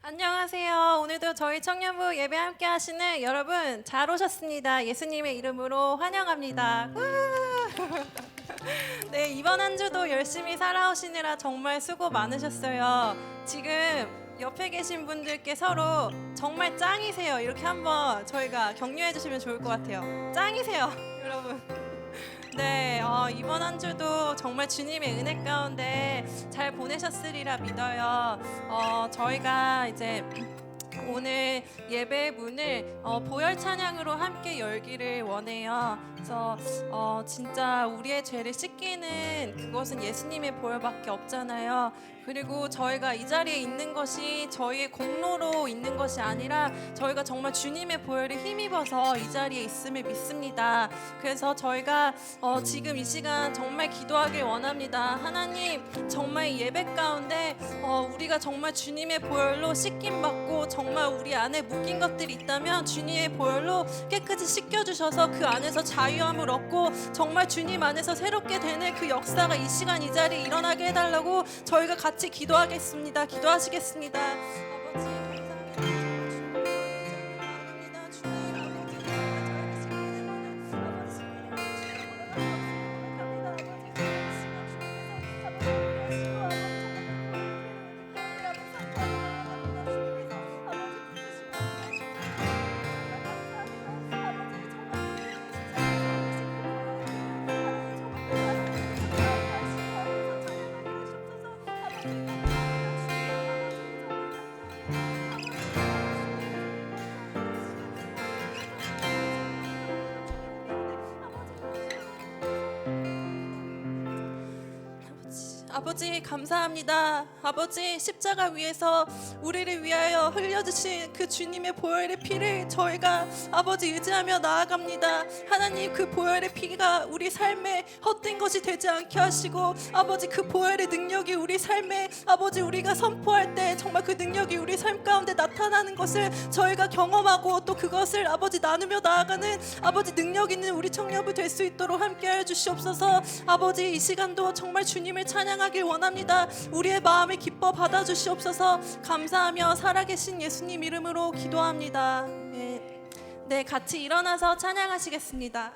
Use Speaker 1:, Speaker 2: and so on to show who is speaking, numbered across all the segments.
Speaker 1: 안녕하세요. 오늘도 저희 청년부 예배 함께 하시는 여러분 잘 오셨습니다. 예수님의 이름으로 환영합니다. 네, 이번 한 주도 열심히 살아오시느라 정말 수고 많으셨어요. 지금 옆에 계신 분들께 서로 정말 짱이세요. 이렇게 한번 저희가 격려해 주시면 좋을 것 같아요. 짱이세요, 여러분. 네, 이번 한 주도 정말 주님의 은혜 가운데 잘 보내셨으리라 믿어요. 저희가 이제 오늘 예배 문을 보혈 찬양으로 함께 열기를 원해요. 그래서 진짜 우리의 죄를 씻기는 그것은 예수님의 보혈밖에 없잖아요. 그리고 저희가 이 자리에 있는 것이 저희의 공로로 있는 것이 아니라 저희가 정말 주님의 보혈에 힘입어서 이 자리에 있음을 믿습니다. 그래서 저희가 지금 이 시간 정말 기도하길 원합니다. 하나님, 정말 이 예배 가운데 우리가 정말 주님의 보혈로 씻김 받고 정말 우리 안에 묶인 것들이 있다면 주님의 보혈로 깨끗이 씻겨주셔서 그 안에서 자유함을 얻고 정말 주님 안에서 새롭게 되는 그 역사가 이 시간 이 자리에 일어나게 해달라고 저희가 같이 기도하겠습니다. 기도하시겠습니다. 아버지, 감사합니다. 주님, 아버지 감사합니다. 아버지, 십자가 위에서 우리를 위하여 흘려주신 그 주님의 보혈의 피를 저희가 아버지 의지하며 나아갑니다. 하나님, 그 보혈의 피가 우리 삶에 헛된 것이 되지 않게 하시고 아버지, 그 보혈의 능력이 우리 삶에 아버지 우리가 선포할 때 정말 그 능력이 우리 삶 가운데 나타나는 것을 저희가 경험하고 또 그것을 아버지 나누며 나아가는 아버지 능력 있는 우리 청년부 될 수 있도록 함께하여 주시옵소서. 아버지, 이 시간도 정말 주님을 찬양하길 원합니다. 우리의 마음을 기뻐 받아주시옵소서. 감사하며 살아계신 예수님 이름으로 기도합니다. 네, 같이 일어나서 찬양하시겠습니다.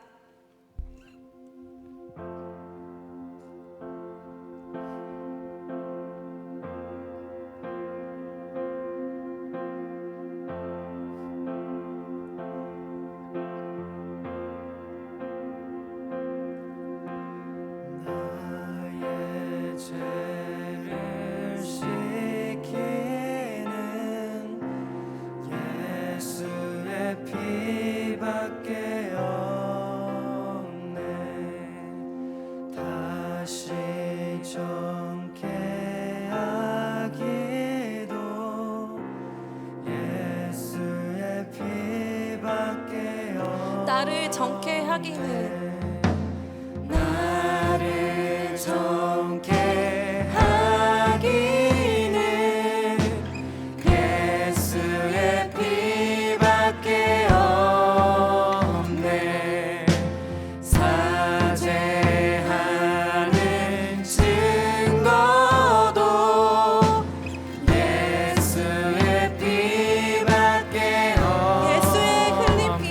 Speaker 2: 죄를 씻기는 예수의 피밖에 없네. 다시 정케 하기도 예수의 피밖에 없네.
Speaker 1: 나를 정케 하기는
Speaker 2: 나를 정케 하기는 예수의 피밖에 없네. 사죄하는 증거도 예수의 피밖에 없네.
Speaker 1: 예수의 흘린 피,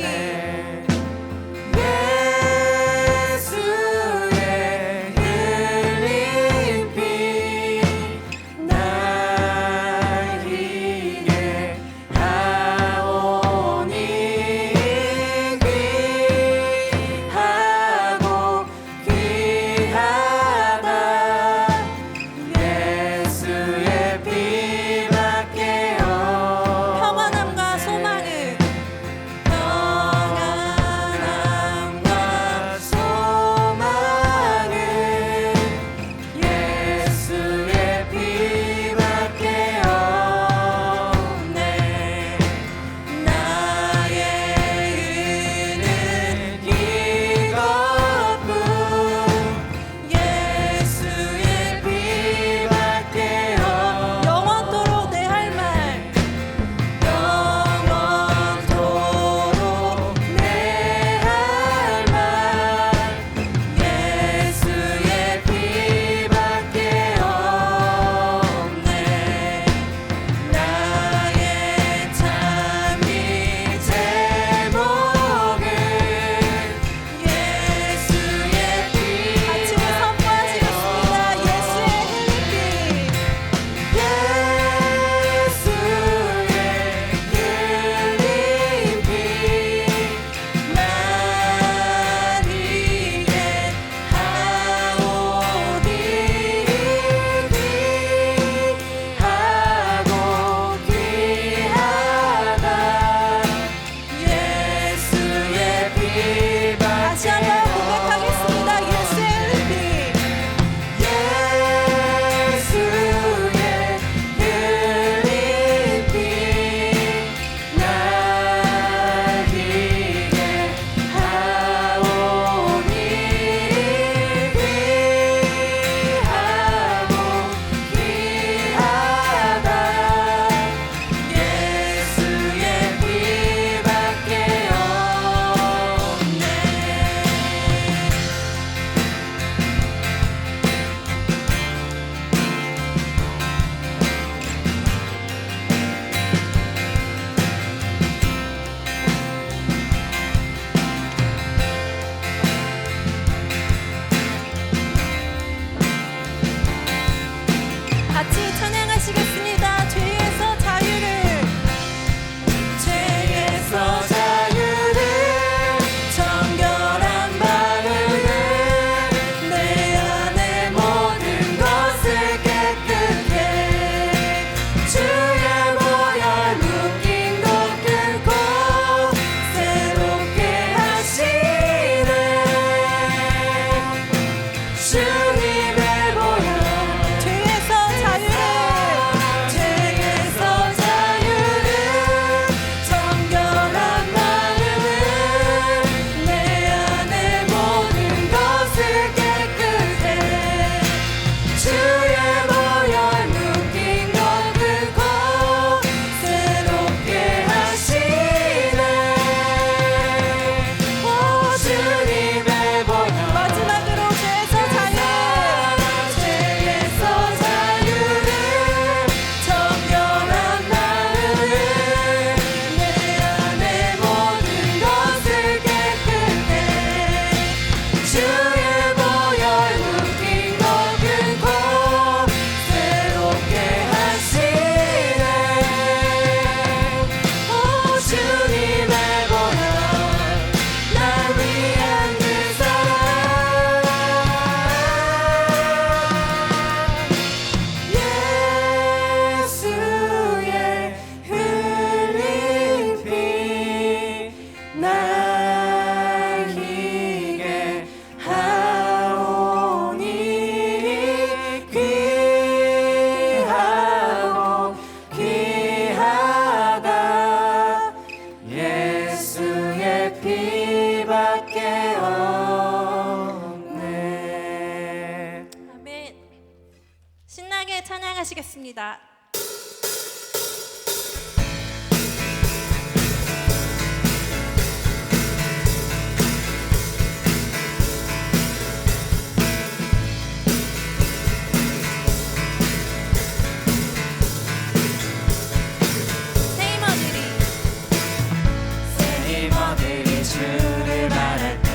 Speaker 1: 신나게 찬양하시겠습니다.
Speaker 2: 세이머들이 주를 바랄 때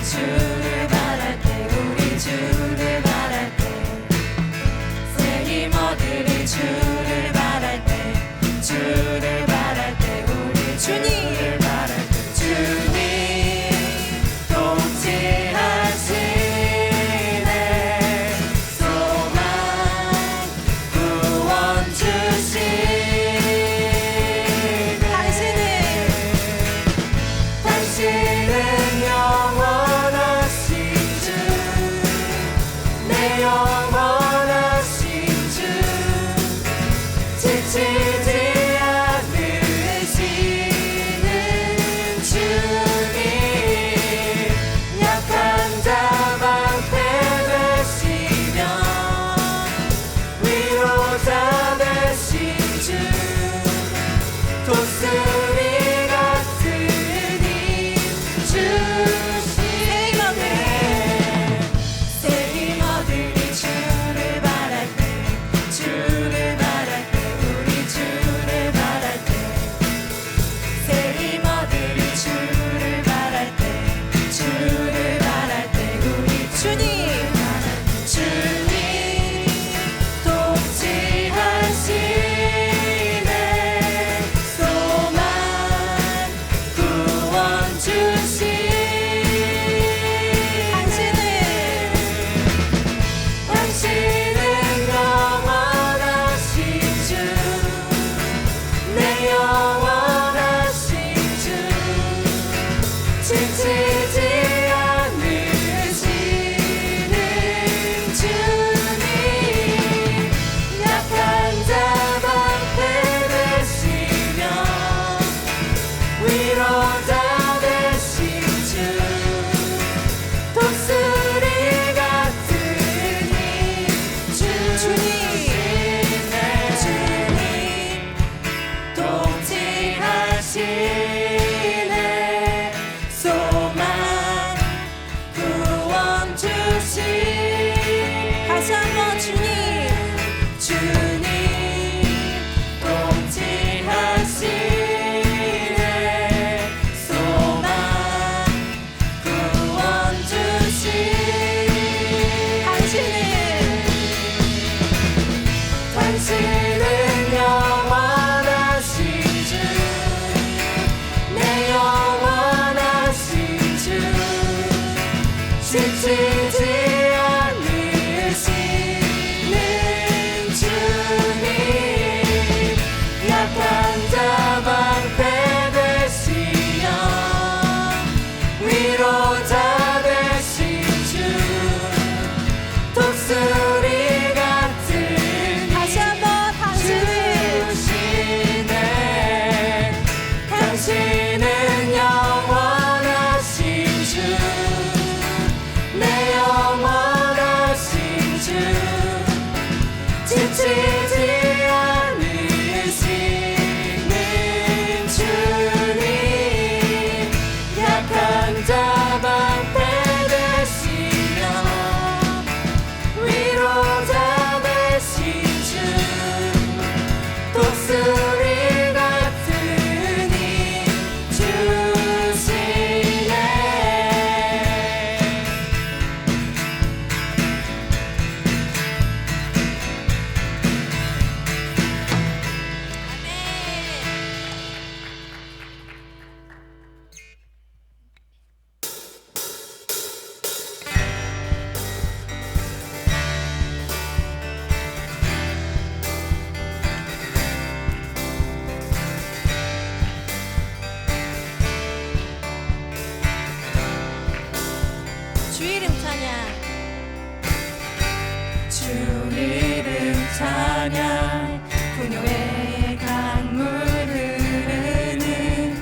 Speaker 2: 주를 바랄 때 우리 주를 바랄 때 세이머들이 주를 바랄 때 주를 바랄 때 우리 주를 바랄 때 주님 통치하시네 소망 구원 주시네 당신은 영원하신 주 내 영원하신 주 지치지 않으시는 주님 약한 자 방패 되시며 위로자 되신 주 독수리 같은 힘 주시네 세이머들이 주를 바랄 때 주를 바랄 때 우리 주를 바랄 때 세이머들이 주를 바랄 때 주를 바랄 때 우리 주님 주님 통치하시네 소망 구원 주시네 당신은 영원하신 주 내 영원하신 주 지치지 않으시는 주님 약한 자 방패 되시며 위로자 되신 주 독수리 같은 힘 주시네 주님 통치하시네 소망 구원 주시네 다시 한번 주님 통치하시네 소망 구원 주시네 당신은 영원하신 주 내 영원하신 주 지치지 않으시는 주님 약한 자 방패 되시며 위로자 되신 주 독수리 같은
Speaker 1: 다시 한번
Speaker 2: 주시네 당신은 영원하신 주 내 영원하신 주 지치지 않으시는 주님 약한 자 방패 되시며 위로자 되신 주 독수리 같은 힘 주시네
Speaker 1: 주 이름 찬양.
Speaker 2: 주 이름 찬양 풍요의 강물 흐르는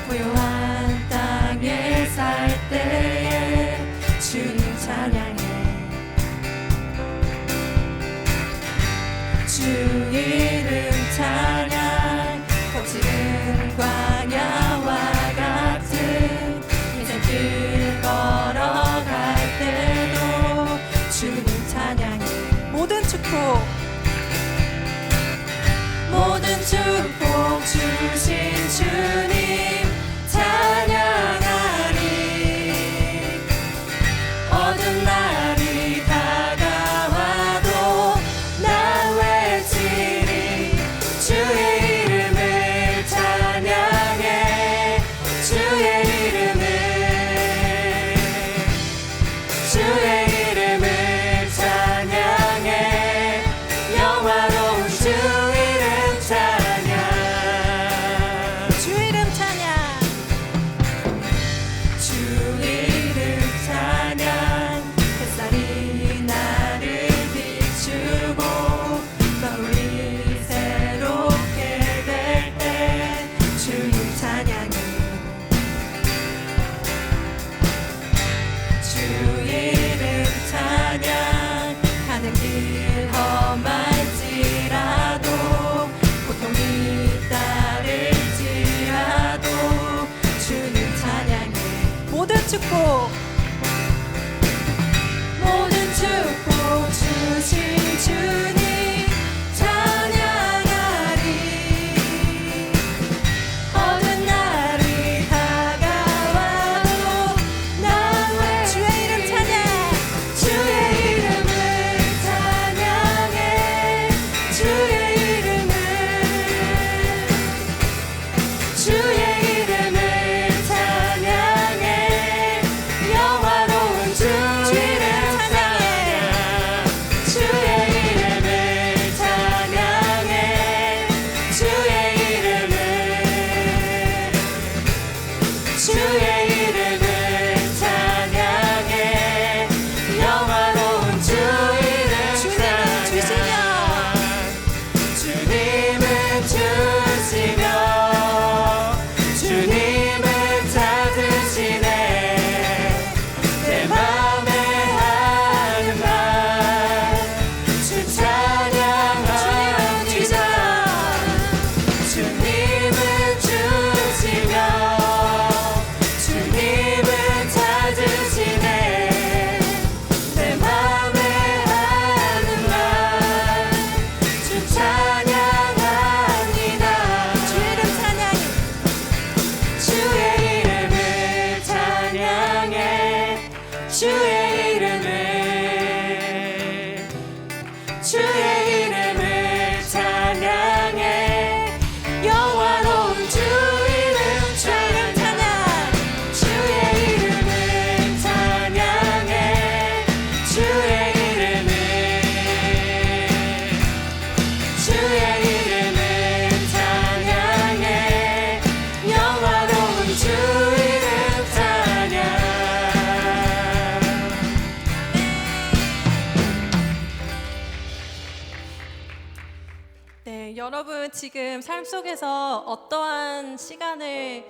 Speaker 2: 고요한 땅에 살 때에 주님 찬양해 주 이름 찬양 거칠은 광야와 같은 인생길 걸어갈 때도 주님 찬양해
Speaker 1: 모든 축복
Speaker 2: 모든 축복 주신 주님 찬양하리 어두운 날이 다가와도 난 외치리 주의 이름을 찬양해 주의 이름을 찬양해 영화로운 주 이름 찬양
Speaker 1: 주 이름 찬양
Speaker 2: 주 이름 찬양 햇살이 나를 비추고 마음이 새롭게 될 때 주님 찬양해 주 이름 찬양 가는 길 험할지라도 고통이 따를지라도 주님 찬양해
Speaker 1: 모든 축복
Speaker 2: 모든 축복 주신 주님 찬양하리 어두운 날이 다가와도 난 왜
Speaker 1: 주의 이름 찬양
Speaker 2: 주의 이름을 찬양해 주의 이름을 찬양해 영화로운 주 이름 찬양해 주의 이름을 찬양해 주의 이름을 찬양해 영화로운 주 이름 찬양 주님은 주시며 주님은 찾으시네 내 맘에 하는 말 주 찬양합니다 주님은 주시며 주님은 찾으시네 내 맘에 하는 말 주 찬양합니다
Speaker 1: 주 이름 찬양해
Speaker 2: 주의 이름을 찬양해 주의 이름을 찬양해 영화로운 주 이름 찬양 주의 이름을 찬양해 주의 이름을 찬양해 영화로운 주 이름 찬양
Speaker 1: 네, 여러분 지금 삶 속에서 어떠한 시간을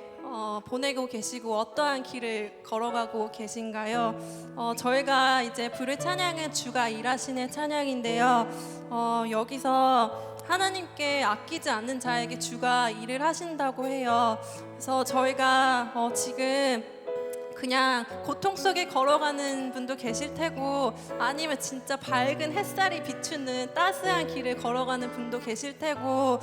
Speaker 1: 보내고 계시고 어떠한 길을 걸어가고 계신가요? 저희가 이제 부를 찬양은 주가 일하시는 찬양인데요. 여기서 하나님께 아끼지 않는 자에게 주가 일을 하신다고 해요. 그래서 저희가 지금 그냥 고통 속에 걸어가는 분도 계실 테고 아니면 진짜 밝은 햇살이 비추는 따스한 길을 걸어가는 분도 계실 테고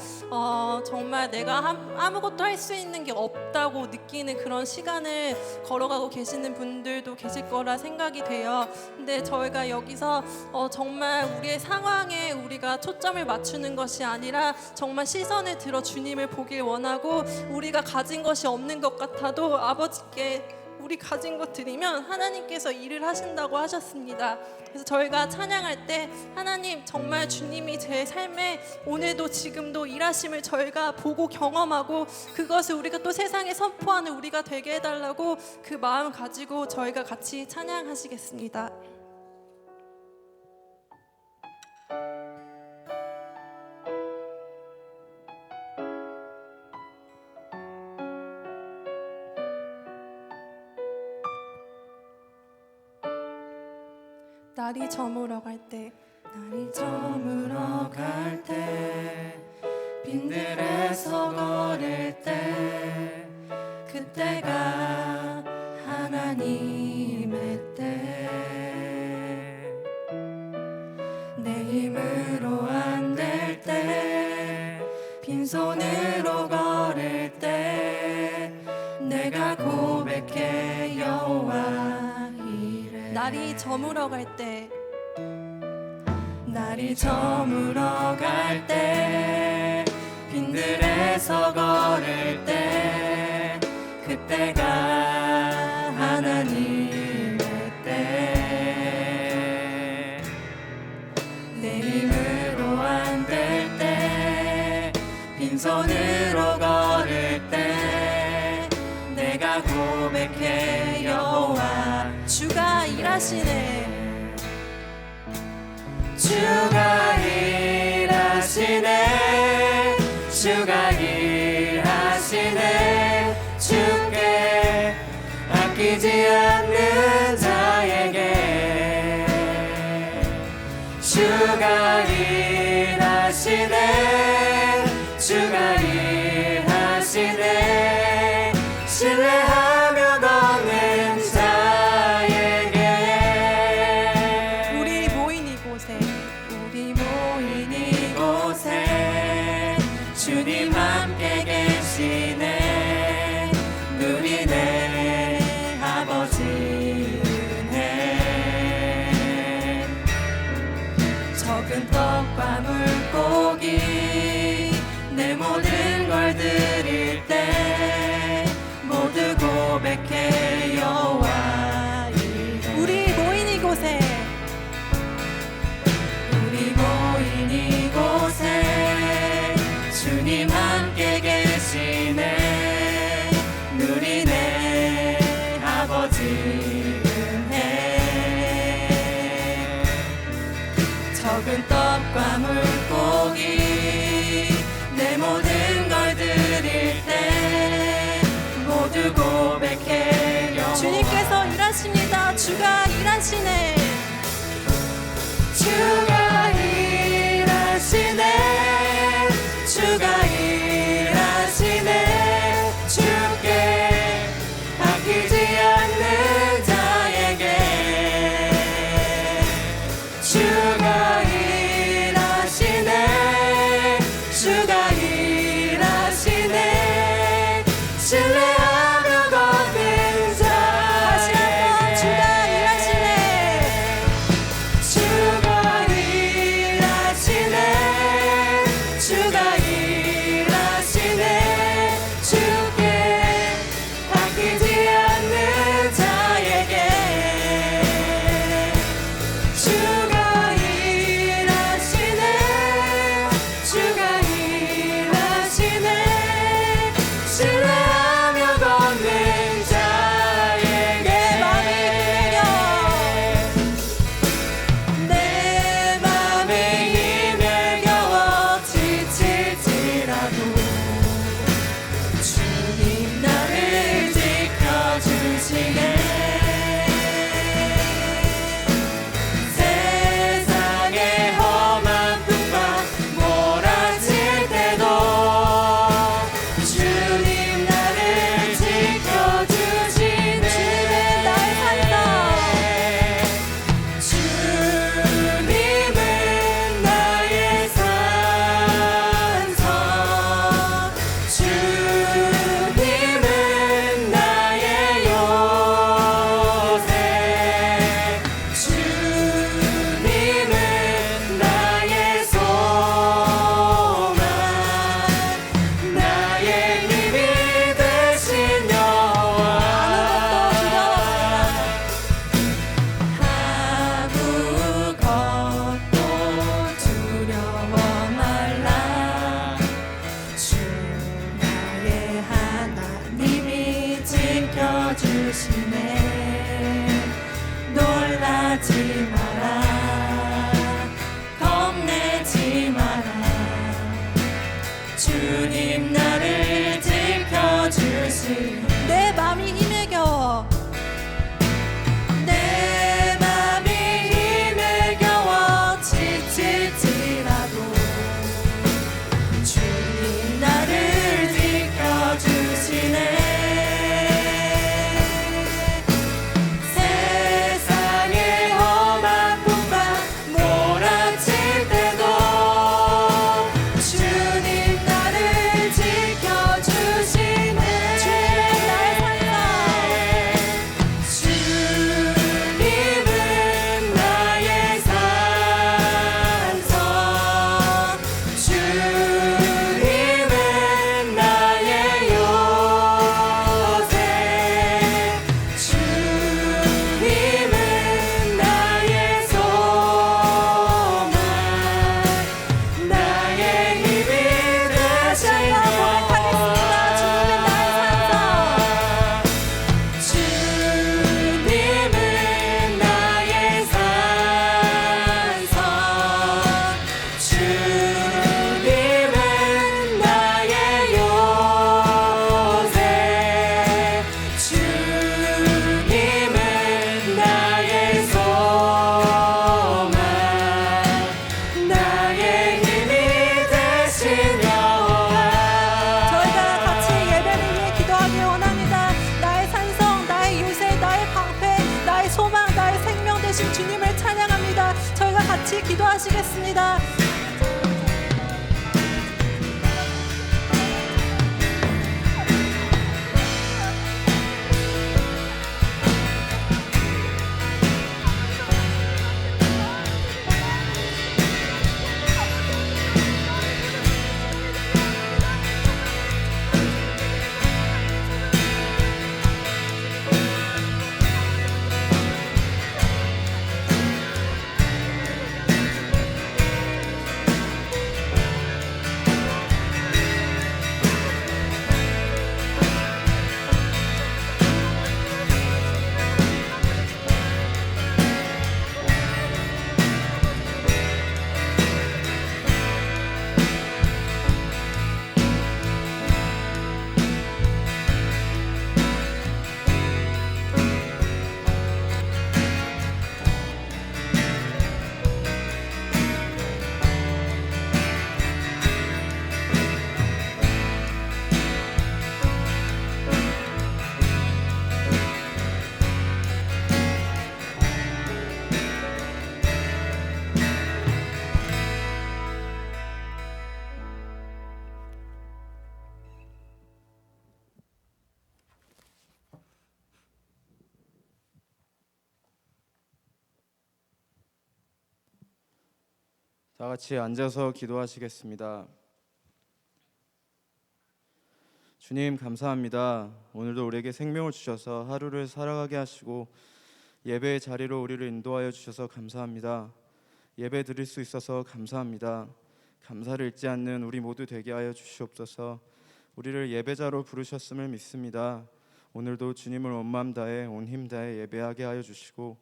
Speaker 1: 정말 내가 아무것도 할 수 있는 게 없다고 느끼는 그런 시간을 걸어가고 계시는 분들도 계실 거라 생각이 돼요. 근데 저희가 여기서 정말 우리의 상황에 우리가 초점을 맞추는 것이 아니라 정말 시선을 들어 주님을 보길 원하고 우리가 가진 것이 없는 것 같아도 아버지께 우리 가진 것 드리면 하나님께서 일을 하신다고 하셨습니다. 그래서 저희가 찬양할 때 하나님 정말 주님이 제 삶에 오늘도 지금도 일하심을 저희가 보고 경험하고 그것을 우리가 또 세상에 선포하는 우리가 되게 해달라고 그 마음 가지고 저희가 같이 찬양하시겠습니다. 날이 저물어 갈 때
Speaker 2: 날이 저물어 갈 때 빈들에서 걸을 때 그때가 하나님의 때 내 힘으로 안 될 때 빈손으로 걸을 때 내가 고백해 여호와 이래
Speaker 1: 날이 저물어 갈 때
Speaker 2: 날이 저물어 갈 때 빈들에서 걸을 때 그때가 하나님의 때 내 힘으로 안 될 때 빈손으로 걸을 때 내가 고백해 여호와
Speaker 1: 주가 일하시네.
Speaker 2: 주가 일하시네 주가 일하시네 주께 아끼지 않는 자에게 주가 일하시네 주가 일하시네 신뢰하며 걷는 자에게
Speaker 1: 우리 모인 이곳에
Speaker 2: 우리 모인 이곳에 주님 함께 계시네 누리네 아버지 은혜 적은 떡과 물고기 내 모든 걸 드릴 때 모두 고백해 여호와 이래
Speaker 1: 우리 모인 이곳에
Speaker 2: 우리 모인 이곳에 주님 함께 계시네 누리네 아버지 은혜 적은 떡과 물고기 내 모든 걸 드릴 때 모두 고백해 여호와
Speaker 1: 주님께서 일하십니다. 주가 일하시네.
Speaker 2: 주가 일하시네 주가 일하시네 주께 아끼지 않는 자에게 주가 일하시네 주가 일하시네 신뢰하며 걷는
Speaker 1: 다시 한번 주가
Speaker 2: 자에게
Speaker 1: 일하시네.
Speaker 2: 주가 일하시네 주가 일하시네 주께 아끼지 않는 자에게 주가 일하시네 주가 일하시네 신뢰하며 걷는 자에게 내 맘에 힘을 겨워 지칠지라도 주님 나를 지켜주시네 세상의 험한 풍파 몰아칠 때도 주님 나를 지켜주시네
Speaker 1: 나의 산성.
Speaker 2: 주님은 나의 산성 주님은 나의 요새 주님은 나의 소망 나의 힘이 되신 여호와 아무것도 두려워 말라 주 나의 하나님이 지켜주시네 놀라지 마라 겁내지 마라 주님 나를 지켜주시네
Speaker 1: 내 맘이 힘에 겨워
Speaker 2: 내 맘이 힘에 겨워 지칠지라도 주님
Speaker 3: 다 같이 앉아서 기도하시겠습니다. 주님 감사합니다. 오늘도 우리에게 생명을 주셔서 하루를 살아가게 하시고 예배의 자리로 우리를 인도하여 주셔서 감사합니다. 예배 드릴 수 있어서 감사합니다. 감사를 잊지 않는 우리 모두 되게 하여 주시옵소서. 우리를 예배자로 부르셨음을 믿습니다. 오늘도 주님을 온 마음 다해 온 힘 다해 예배하게 하여 주시고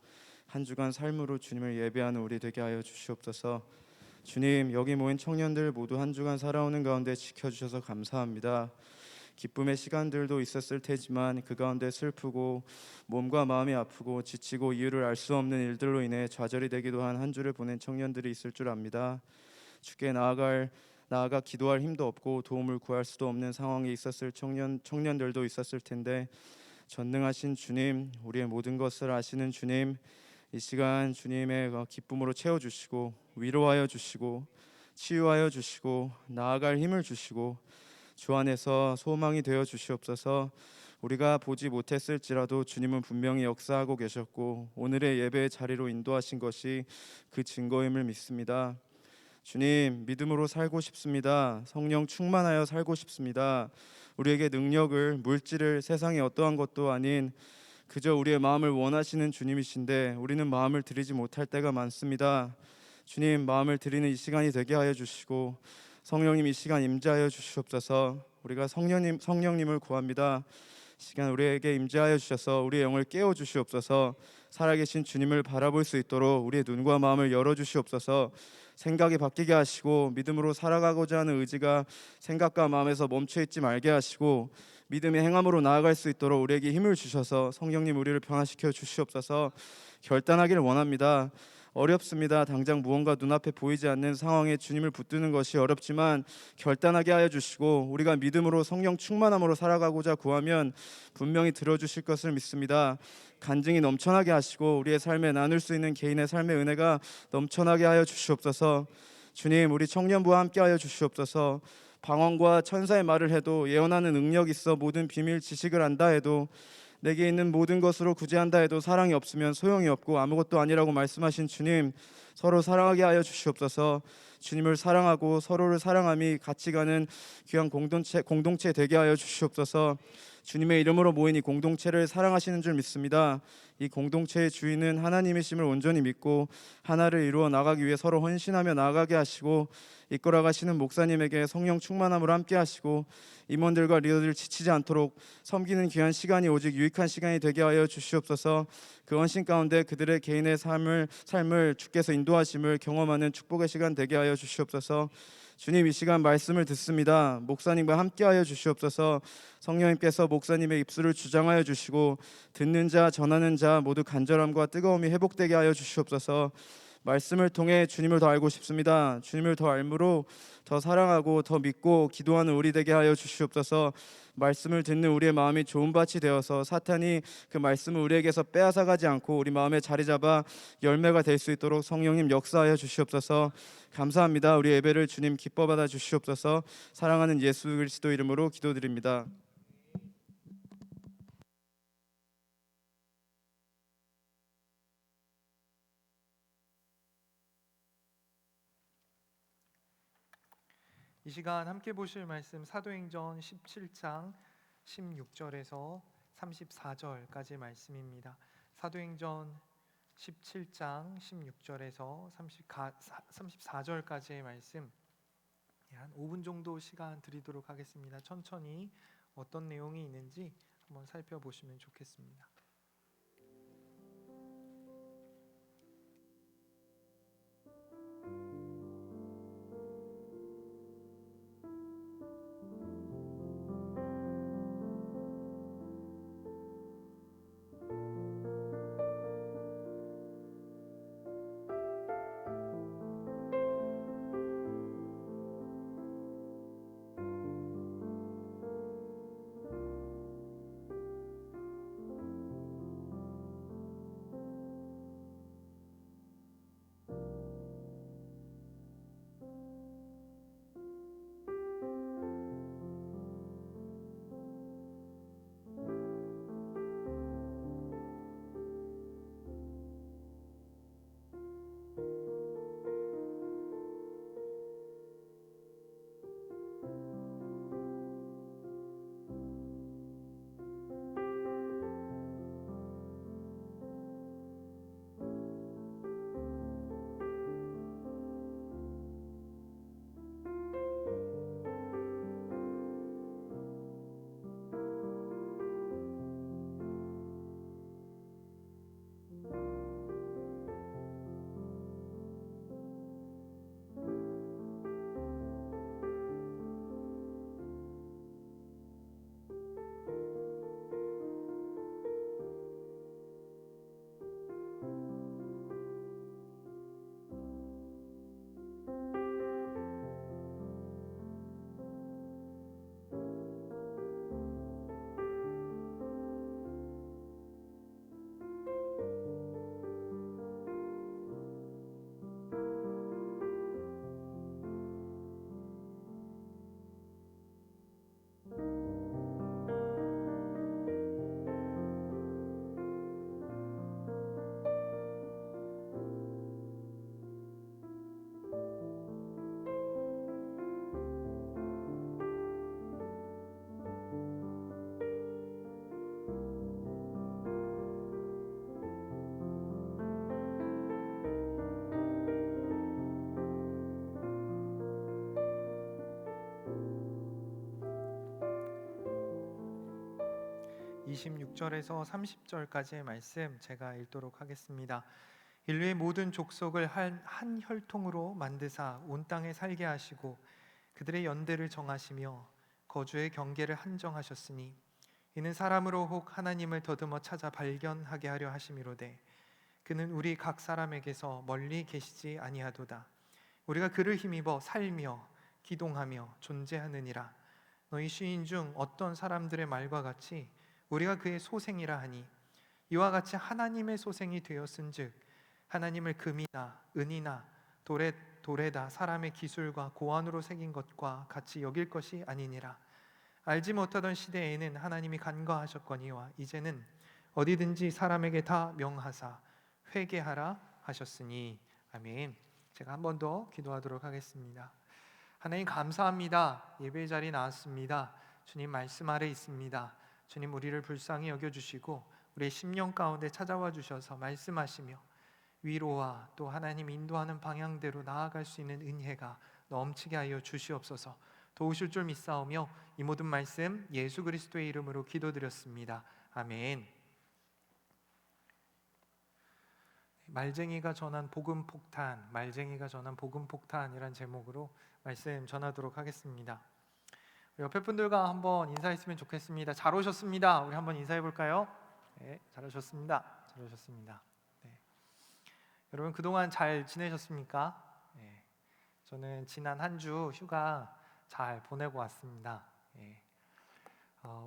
Speaker 3: 한 주간 삶으로 주님을 예배하는 우리 되게 하여 주시옵소서. 주님, 여기 모인 청년들 모두 한 주간 살아오는 가운데 지켜주셔서 감사합니다. 기쁨의 시간들도 있었을 테지만 그 가운데 슬프고 몸과 마음이 아프고 지치고 이유를 알 수 없는 일들로 인해 좌절이 되기도 한 한 주를 보낸 청년들이 있을 줄 압니다. 주께 나아가 기도할 힘도 없고 도움을 구할 수도 없는 상황에 있었을 청년들도 있었을 텐데 전능하신 주님, 우리의 모든 것을 아시는 주님, 이 시간 주님의 기쁨으로 채워주시고 위로하여 주시고 치유하여 주시고 나아갈 힘을 주시고 주 안에서 소망이 되어 주시옵소서. 우리가 보지 못했을지라도 주님은 분명히 역사하고 계셨고 오늘의 예배의 자리로 인도하신 것이 그 증거임을 믿습니다. 주님, 믿음으로 살고 싶습니다. 성령 충만하여 살고 싶습니다. 우리에게 능력을, 물질을, 세상의 어떠한 것도 아닌 그저 우리의 마음을 원하시는 주님이신데 우리는 마음을 드리지 못할 때가 많습니다. 주님, 마음을 드리는 이 시간이 되게 하여 주시고 성령님 이 시간 임재하여 주시옵소서. 우리가 성령님을 구합니다. 시간 우리에게 임재하여 주셔서 우리의 영을 깨워 주시옵소서. 살아계신 주님을 바라볼 수 있도록 우리의 눈과 마음을 열어 주시옵소서. 생각이 바뀌게 하시고 믿음으로 살아가고자 하는 의지가 생각과 마음에서 멈춰 있지 말게 하시고 믿음의 행함으로 나아갈 수 있도록 우리에게 힘을 주셔서 성령님 우리를 변화시켜 주시옵소서. 결단하기를 원합니다. 어렵습니다. 당장 무언가 눈앞에 보이지 않는 상황에 주님을 붙드는 것이 어렵지만 결단하게 하여 주시고 우리가 믿음으로 성령 충만함으로 살아가고자 구하면 분명히 들어주실 것을 믿습니다. 간증이 넘쳐나게 하시고 우리의 삶에 나눌 수 있는 개인의 삶의 은혜가 넘쳐나게 하여 주시옵소서. 주님, 우리 청년부와 함께 하여 주시옵소서. 방언과 천사의 말을 해도 예언하는 능력이 있어 모든 비밀 지식을 안다 해도 내게 있는 모든 것으로 구제한다 해도 사랑이 없으면 소용이 없고 아무것도 아니라고 말씀하신 주님, 서로 사랑하게 하여 주시옵소서. 주님을 사랑하고 서로를 사랑함이 같이 가는 귀한 공동체 되게 하여 주시옵소서. 주님의 이름으로 모인 이 공동체를 사랑하시는 줄 믿습니다. 이 공동체의 주인은 하나님이심을 온전히 믿고 하나를 이루어 나가기 위해 서로 헌신하며 나아가게 하시고 이끌어 가시는 목사님에게 성령 충만함으로 함께 하시고 임원들과 리더들 지치지 않도록 섬기는 귀한 시간이 오직 유익한 시간이 되게 하여 주시옵소서. 그 헌신 가운데 그들의 개인의 삶을 주께서 인도하심을 경험하는 축복의 시간 되게 하여 주시옵소서. 주님, 이 시간 말씀을 듣습니다. 목사님과 함께하여 주시옵소서. 성령님께서 목사님의 입술을 주장하여 주시고 듣는 자 전하는 자 모두 간절함과 뜨거움이 회복되게 하여 주시옵소서. 말씀을 통해 주님을 더 알고 싶습니다. 주님을 더 알므로 더 사랑하고 더 믿고 기도하는 우리 되게 하여 주시옵소서. 말씀을 듣는 우리의 마음이 좋은 밭이 되어서 사탄이 그 말씀을 우리에게서 빼앗아가지 않고 우리 마음에 자리 잡아 열매가 될 수 있도록 성령님 역사하여 주시옵소서. 감사합니다. 우리 예배를 주님 기뻐 받아 주시옵소서. 사랑하는 예수 그리스도 이름으로 기도드립니다.
Speaker 4: 이 시간 함께 보실 말씀 사도행전 17장 16절에서 34절까지 말씀입니다. 사도행전 17장 16절에서 34절까지의 말씀 한 5분 정도 시간 드리도록 하겠습니다. 천천히 어떤 내용이 있는지 한번 살펴보시면 좋겠습니다. 26절에서 30절까지의 말씀 제가 읽도록 하겠습니다. 인류의 모든 족속을 한 혈통으로 만드사 온 땅에 살게 하시고 그들의 연대를 정하시며 거주의 경계를 한정하셨으니 이는 사람으로 혹 하나님을 더듬어 찾아 발견하게 하려 하심이로되 그는 우리 각 사람에게서 멀리 계시지 아니하도다. 우리가 그를 힘입어 살며 기동하며 존재하느니라. 너희 시인 중 어떤 사람들의 말과 같이 우리가 그의 소생이라 하니 이와 같이 하나님의 소생이 되었은즉 하나님을 금이나 은이나 돌에다 사람의 기술과 고안으로 새긴 것과 같이 여길 것이 아니니라. 알지 못하던 시대에는 하나님이 간과하셨거니와 이제는 어디든지 사람에게 다 명하사 회개하라 하셨으니. 아멘. 제가 한 번 더 기도하도록 하겠습니다. 하나님 감사합니다. 예배 자리에 나왔습니다. 주님 말씀 아래 있습니다. 주님 우리를 불쌍히 여겨주시고 우리의 심령 가운데 찾아와 주셔서 말씀하시며 위로와 또 하나님 인도하는 방향대로 나아갈 수 있는 은혜가 넘치게 하여 주시옵소서. 도우실 줄 믿사오며 이 모든 말씀 예수 그리스도의 이름으로 기도드렸습니다. 아멘. 말쟁이가 전한 복음 폭탄, 말쟁이가 전한 복음 폭탄이란 제목으로 말씀 전하도록 하겠습니다. 옆에 분들과 한번 인사했으면 좋겠습니다. 잘 오셨습니다. 우리 한번 인사해 볼까요? 네, 잘 오셨습니다. 잘 오셨습니다. 네. 여러분 그동안 잘 지내셨습니까? 네. 저는 지난 한 주 휴가 잘 보내고 왔습니다. 네.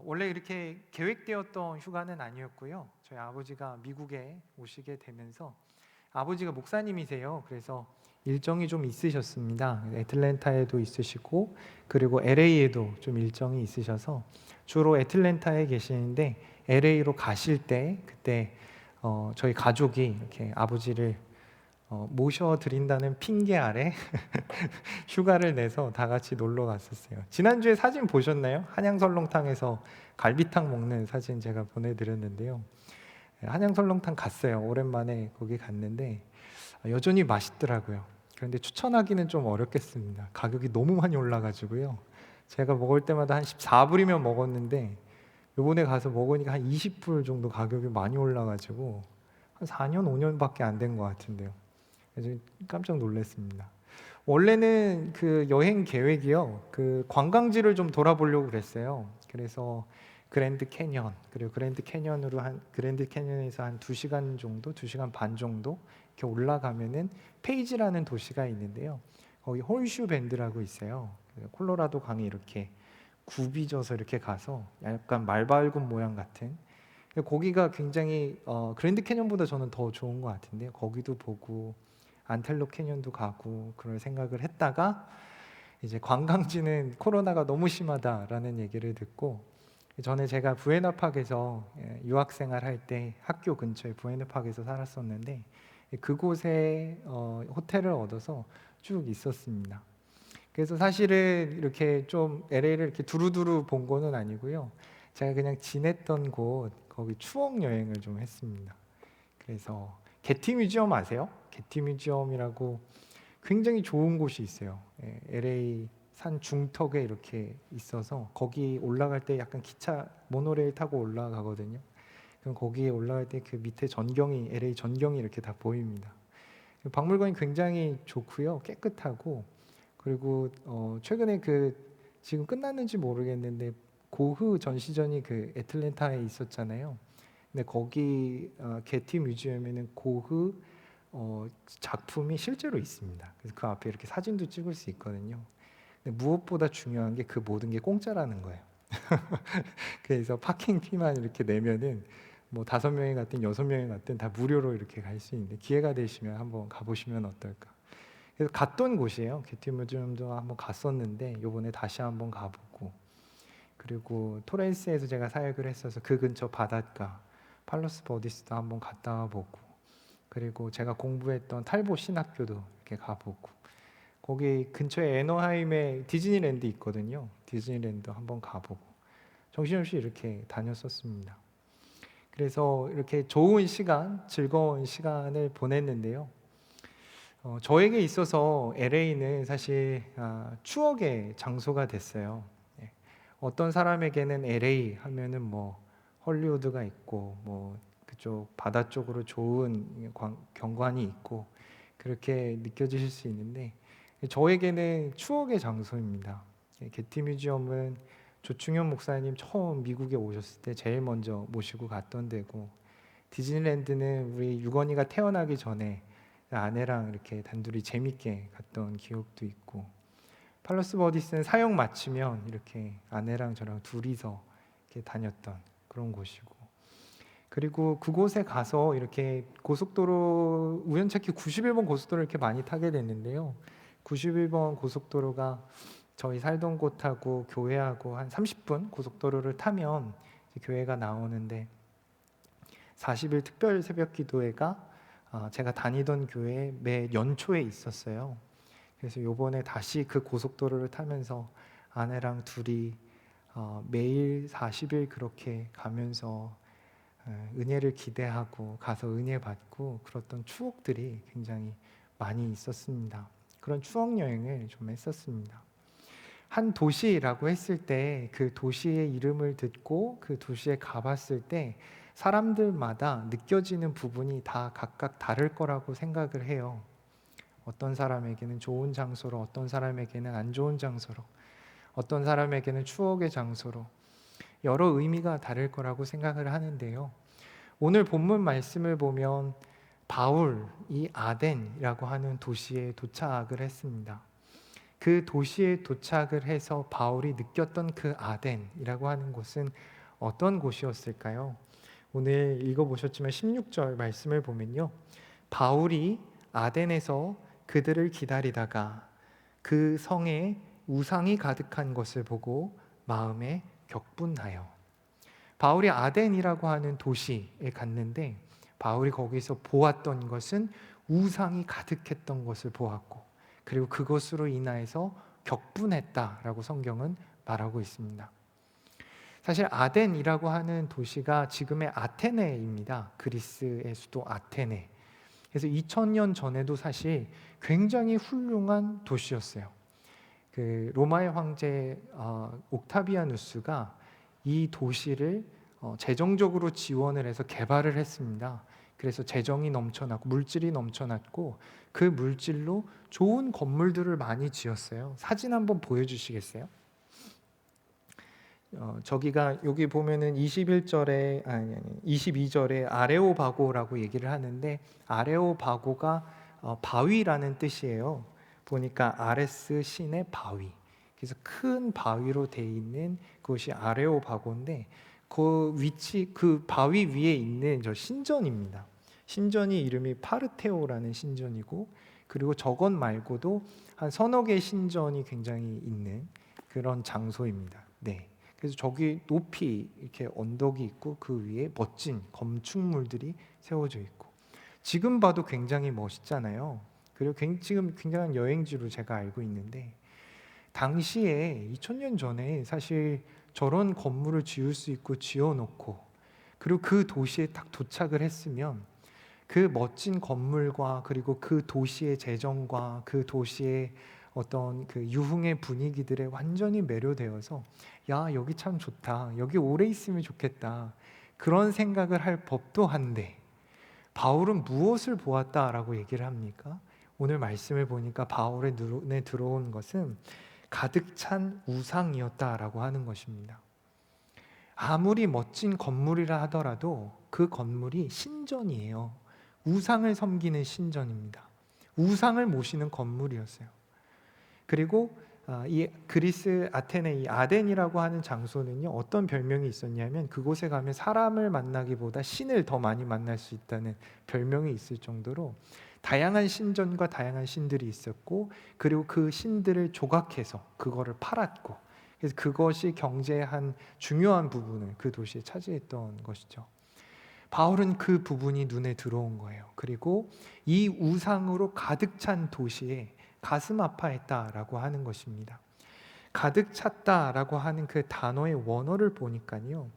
Speaker 4: 원래 이렇게 계획되었던 휴가는 아니었고요. 저희 아버지가 미국에 오시게 되면서 아버지가 목사님이세요. 그래서 일정이 좀 있으셨습니다. 애틀랜타에도 있으시고 그리고 LA에도 좀 일정이 있으셔서 주로 애틀랜타에 계시는데 LA로 가실 때 그때 저희 가족이 이렇게 아버지를 모셔드린다는 핑계 아래 휴가를 내서 다 같이 놀러 갔었어요. 지난주에 사진 보셨나요? 한양설렁탕에서 갈비탕 먹는 사진 제가 보내드렸는데요. 한양설렁탕 갔어요. 오랜만에 거기 갔는데 여전히 맛있더라고요. 그런데 추천하기는 좀 어렵겠습니다. 가격이 너무 많이 올라가지고요. 제가 먹을 때마다 한 14불이면 먹었는데 요번에 가서 먹으니까 한 20불 정도 가격이 많이 올라가지고 한 4년, 5년밖에 안 된 것 같은데요. 그래서 깜짝 놀랐습니다. 원래는 그 여행 계획이요, 그 관광지를 좀 돌아보려고 그랬어요. 그래서 그랜드 캐년, 그리고 그랜드 캐년에서 한 2시간 정도, 2시간 반 정도 이렇게 올라가면은 페이지라는 도시가 있는데요. 거기 홀슈 밴드라고 있어요. 콜로라도 강에 이렇게 굽이져서 이렇게 가서 약간 말발굽 모양 같은, 거기가 굉장히 그랜드 캐년보다 저는 더 좋은 것 같은데요. 거기도 보고 안텔로 캐년도 가고 그럴 생각을 했다가 이제 관광지는 코로나가 너무 심하다라는 얘기를 듣고, 전에 제가 부에나팍에서 유학생활 할 때 학교 근처에 부에나팍에서 살았었는데 그곳에 호텔을 얻어서 쭉 있었습니다. 그래서 사실은 이렇게 좀 LA를 이렇게 두루두루 본 거는 아니고요. 제가 그냥 지냈던 곳 거기 추억 여행을 좀 했습니다. 그래서 게티 뮤지엄 아세요? 게티 뮤지엄이라고 굉장히 좋은 곳이 있어요. LA 산 중턱에 이렇게 있어서 거기 올라갈 때 약간 기차 모노레일 타고 올라가거든요. 그럼 거기에 올라갈 때 그 밑에 전경이, LA 전경이 이렇게 다 보입니다. 박물관이 굉장히 좋고요, 깨끗하고, 그리고 최근에 그 지금 끝났는지 모르겠는데 고흐 전시전이 그 애틀랜타에 있었잖아요. 근데 거기 게티 뮤지엄에는 고흐 작품이 실제로 있습니다. 그래서 그 앞에 이렇게 사진도 찍을 수 있거든요. 근데 무엇보다 중요한 게 그 모든 게 공짜라는 거예요. 그래서 파킹 피만 이렇게 내면은 뭐 5명이 갔든 6명이 갔든 다 무료로 이렇게 갈 수 있는데, 기회가 되시면 한번 가보시면 어떨까. 그래서 갔던 곳이에요. 게티 뮤지엄도 한번 갔었는데 요번에 다시 한번 가보고, 그리고 토렌스에서 제가 사역을 했어서 그 근처 바닷가 팔로스 버디스도 한번 갔다 와보고, 그리고 제가 공부했던 탈보 신학교도 이렇게 가보고, 거기 근처에 애너하임에 디즈니랜드 있거든요. 디즈니랜드 한번 가보고 정신없이 이렇게 다녔었습니다. 그래서 이렇게 좋은 시간, 즐거운 시간을 보냈는데요. 저에게 있어서 LA는 사실 추억의 장소가 됐어요. 어떤 사람에게는 LA 하면은 뭐 헐리우드가 있고 뭐 그쪽 바다 쪽으로 좋은 경관이 있고 그렇게 느껴지실 수 있는데 저에게는 추억의 장소입니다. 게티 뮤지엄은 조충현 목사님 처음 미국에 오셨을 때 제일 먼저 모시고 갔던 데고, 디즈니랜드는 우리 유건이가 태어나기 전에 아내랑 이렇게 단둘이 재밌게 갔던 기억도 있고, 팔로스 버디스는 사역 마치면 이렇게 아내랑 저랑 둘이서 이렇게 다녔던 그런 곳이고, 그리고 그곳에 가서 이렇게 고속도로 우연찮게 91번 고속도로를 이렇게 많이 타게 됐는데요. 91번 고속도로가 저희 살던 곳하고 교회하고 한 30분 고속도로를 타면 이제 교회가 나오는데, 40일 특별 새벽 기도회가 제가 다니던 교회 매 연초에 있었어요. 그래서 요번에 다시 그 고속도로를 타면서 아내랑 둘이 매일 40일 그렇게 가면서 은혜를 기대하고 가서 은혜 받고 그랬던 추억들이 굉장히 많이 있었습니다. 그런 추억 여행을 좀 했었습니다. 한 도시라고 했을 때 그 도시의 이름을 듣고 그 도시에 가봤을 때 사람들마다 느껴지는 부분이 다 각각 다를 거라고 생각을 해요. 어떤 사람에게는 좋은 장소로, 어떤 사람에게는 안 좋은 장소로, 어떤 사람에게는 추억의 장소로 여러 의미가 다를 거라고 생각을 하는데요. 오늘 본문 말씀을 보면 바울이 아덴이라고 하는 도시에 도착을 했습니다. 그 도시에 도착을 해서 바울이 느꼈던 그 아덴이라고 하는 곳은 어떤 곳이었을까요? 오늘 읽어보셨지만 16절 말씀을 보면요, 바울이 아덴에서 그들을 기다리다가 그 성에 우상이 가득한 것을 보고 마음에 격분하여. 바울이 아덴이라고 하는 도시에 갔는데 바울이 거기서 보았던 것은 우상이 가득했던 것을 보았고, 그리고 그것으로 인하여서 격분했다라고 성경은 말하고 있습니다. 사실 아덴이라고 하는 도시가 지금의 아테네입니다. 그리스의 수도 아테네. 그래서 2000년 전에도 사실 굉장히 훌륭한 도시였어요. 그 로마의 황제 옥타비아누스가 이 도시를 재정적으로 지원을 해서 개발을 했습니다. 그래서 재정이 넘쳐났고 물질이 넘쳐났고 그 물질로 좋은 건물들을 많이 지었어요. 사진 한번 보여주시겠어요? 저기가 여기 보면은 22절에 아레오바고라고 얘기를 하는데, 아레오바고가 바위라는 뜻이에요. 보니까 아레스 신의 바위. 그래서 큰 바위로 돼 있는 그것이 아레오바고인데, 그 위치, 그 바위 위에 있는 저 신전입니다. 신전이 이름이 파르테오라는 신전이고, 그리고 저것 말고도 한 서너 개의 신전이 굉장히 있는 그런 장소입니다. 네. 그래서 저기 높이 이렇게 언덕이 있고 그 위에 멋진 건축물들이 세워져 있고, 지금 봐도 굉장히 멋있잖아요. 그리고 지금 굉장한 여행지로 제가 알고 있는데, 당시에 2000년 전에 사실 저런 건물을 지을 수 있고 지어놓고, 그리고 그 도시에 딱 도착을 했으면 그 멋진 건물과 그리고 그 도시의 재정과 그 도시의 어떤 그 유흥의 분위기들에 완전히 매료되어서, 야, 여기 참 좋다, 여기 오래 있으면 좋겠다, 그런 생각을 할 법도 한데, 바울은 무엇을 보았다라고 얘기를 합니까? 오늘 말씀을 보니까 바울의 눈에 들어온 것은 가득 찬 우상이었다라고 하는 것입니다. 아무리 멋진 건물이라 하더라도 그 건물이 신전이에요. 우상을 섬기는 신전입니다. 우상을 모시는 건물이었어요. 그리고 이 그리스 아테네, 이 아덴이라고 하는 장소는요, 어떤 별명이 있었냐면, 그곳에 가면 사람을 만나기보다 신을 더 많이 만날 수 있다는 별명이 있을 정도로 다양한 신전과 다양한 신들이 있었고, 그리고 그 신들을 조각해서 그거를 팔았고, 그래서 그것이 경제의 한 중요한 부분을 그 도시에 차지했던 것이죠. 바울은 그 부분이 눈에 들어온 거예요. 그리고 이 우상으로 가득 찬 도시에 가슴 아파했다라고 하는 것입니다. 가득 찼다라고 하는 그 단어의 원어를 보니까요,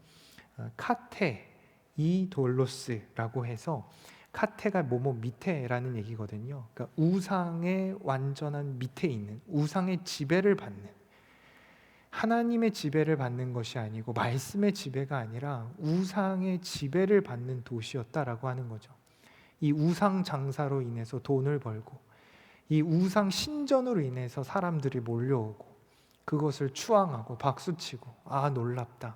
Speaker 4: 카테 이돌로스라고 해서, 카테가 뭐뭐 밑에라는 얘기거든요. 그러니까 우상의 완전한 밑에 있는, 우상의 지배를 받는, 하나님의 지배를 받는 것이 아니고 말씀의 지배가 아니라 우상의 지배를 받는 도시였다라고 하는 거죠. 이 우상 장사로 인해서 돈을 벌고 이 우상 신전으로 인해서 사람들이 몰려오고 그것을 추앙하고 박수치고 아 놀랍다.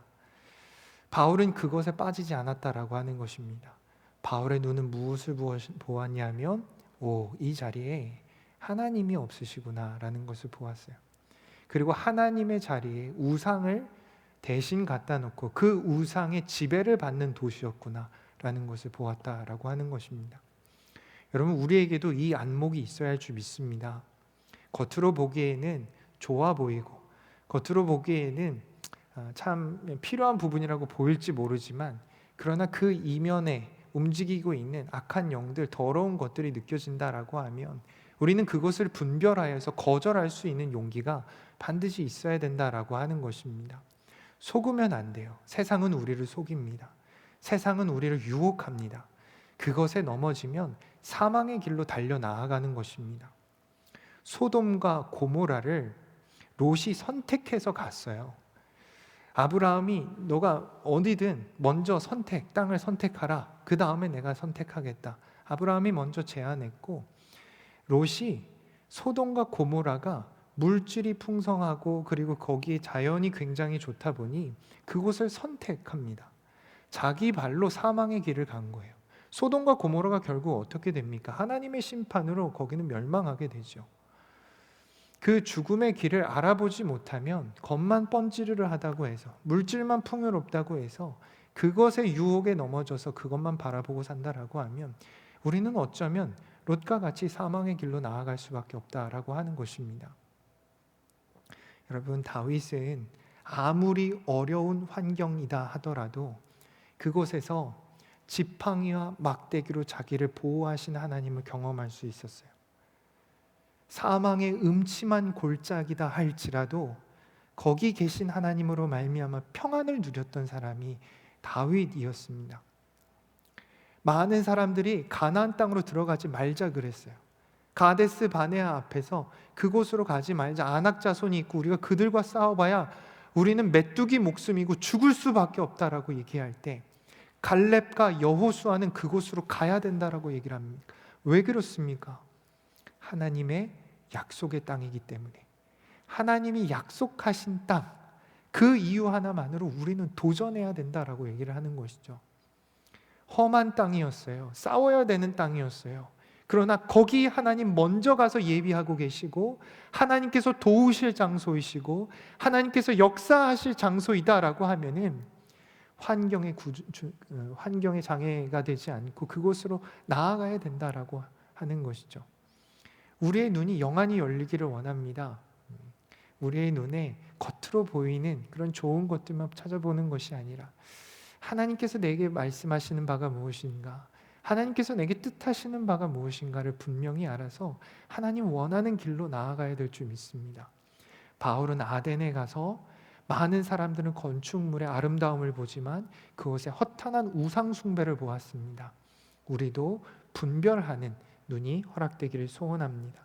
Speaker 4: 바울은 그것에 빠지지 않았다라고 하는 것입니다. 바울의 눈은 무엇을 보았냐면 이 자리에 하나님이 없으시구나라는 것을 보았어요. 그리고 하나님의 자리에 우상을 대신 갖다 놓고 그 우상의 지배를 받는 도시였구나라는 것을 보았다라고 하는 것입니다. 여러분, 우리에게도 이 안목이 있어야 할 줄 믿습니다. 겉으로 보기에는 좋아 보이고 겉으로 보기에는 참 필요한 부분이라고 보일지 모르지만 그러나 그 이면에 움직이고 있는 악한 영들, 더러운 것들이 느껴진다라고 하면 우리는 그것을 분별하여서 거절할 수 있는 용기가 반드시 있어야 된다라고 하는 것입니다. 속으면 안 돼요. 세상은 우리를 속입니다. 세상은 우리를 유혹합니다. 그것에 넘어지면 사망의 길로 달려나아가는 것입니다. 소돔과 고모라를 롯이 선택해서 갔어요. 아브라함이 너가 어디든 먼저 땅을 선택하라. 그 다음에 내가 선택하겠다. 아브라함이 먼저 제안했고 롯이 소돔과 고모라가 물질이 풍성하고 그리고 거기에 자연이 굉장히 좋다 보니 그곳을 선택합니다. 자기 발로 사망의 길을 간 거예요. 소돔과 고모라가 결국 어떻게 됩니까? 하나님의 심판으로 거기는 멸망하게 되죠. 그 죽음의 길을 알아보지 못하면 겉만 번지르르 하다고 해서 물질만 풍요롭다고 해서 그것의 유혹에 넘어져서 그것만 바라보고 산다라고 하면 우리는 어쩌면 롯과 같이 사망의 길로 나아갈 수밖에 없다라고 하는 것입니다. 여러분, 다윗은 아무리 어려운 환경이다 하더라도 그곳에서 지팡이와 막대기로 자기를 보호하신 하나님을 경험할 수 있었어요. 사망의 음침한 골짜기다 할지라도 거기 계신 하나님으로 말미암아 평안을 누렸던 사람이 다윗이었습니다. 많은 사람들이 가나안 땅으로 들어가지 말자 그랬어요. 가데스 바네아 앞에서 그곳으로 가지 말자. 아낙 자손이 있고 우리가 그들과 싸워봐야 우리는 메뚜기 목숨이고 죽을 수밖에 없다라고 얘기할 때 갈렙과 여호수아는 그곳으로 가야 된다라고 얘기를 합니다. 왜 그렇습니까? 하나님의 약속의 땅이기 때문에. 하나님이 약속하신 땅, 그 이유 하나만으로 우리는 도전해야 된다라고 얘기를 하는 것이죠. 험한 땅이었어요. 싸워야 되는 땅이었어요. 그러나 거기 하나님 먼저 가서 예비하고 계시고 하나님께서 도우실 장소이시고 하나님께서 역사하실 장소이다라고 하면은 환경의 장애가 되지 않고 그곳으로 나아가야 된다라고 하는 것이죠. 우리의 눈이 영안이 열리기를 원합니다. 우리의 눈에 겉으로 보이는 그런 좋은 것들만 찾아보는 것이 아니라 하나님께서 내게 말씀하시는 바가 무엇인가, 하나님께서 내게 뜻하시는 바가 무엇인가를 분명히 알아서 하나님 원하는 길로 나아가야 될 줄 믿습니다. 바울은 아덴에 가서 많은 사람들은 건축물의 아름다움을 보지만 그곳에 허탄한 우상 숭배를 보았습니다. 우리도 분별하는 눈이 허락되기를 소원합니다.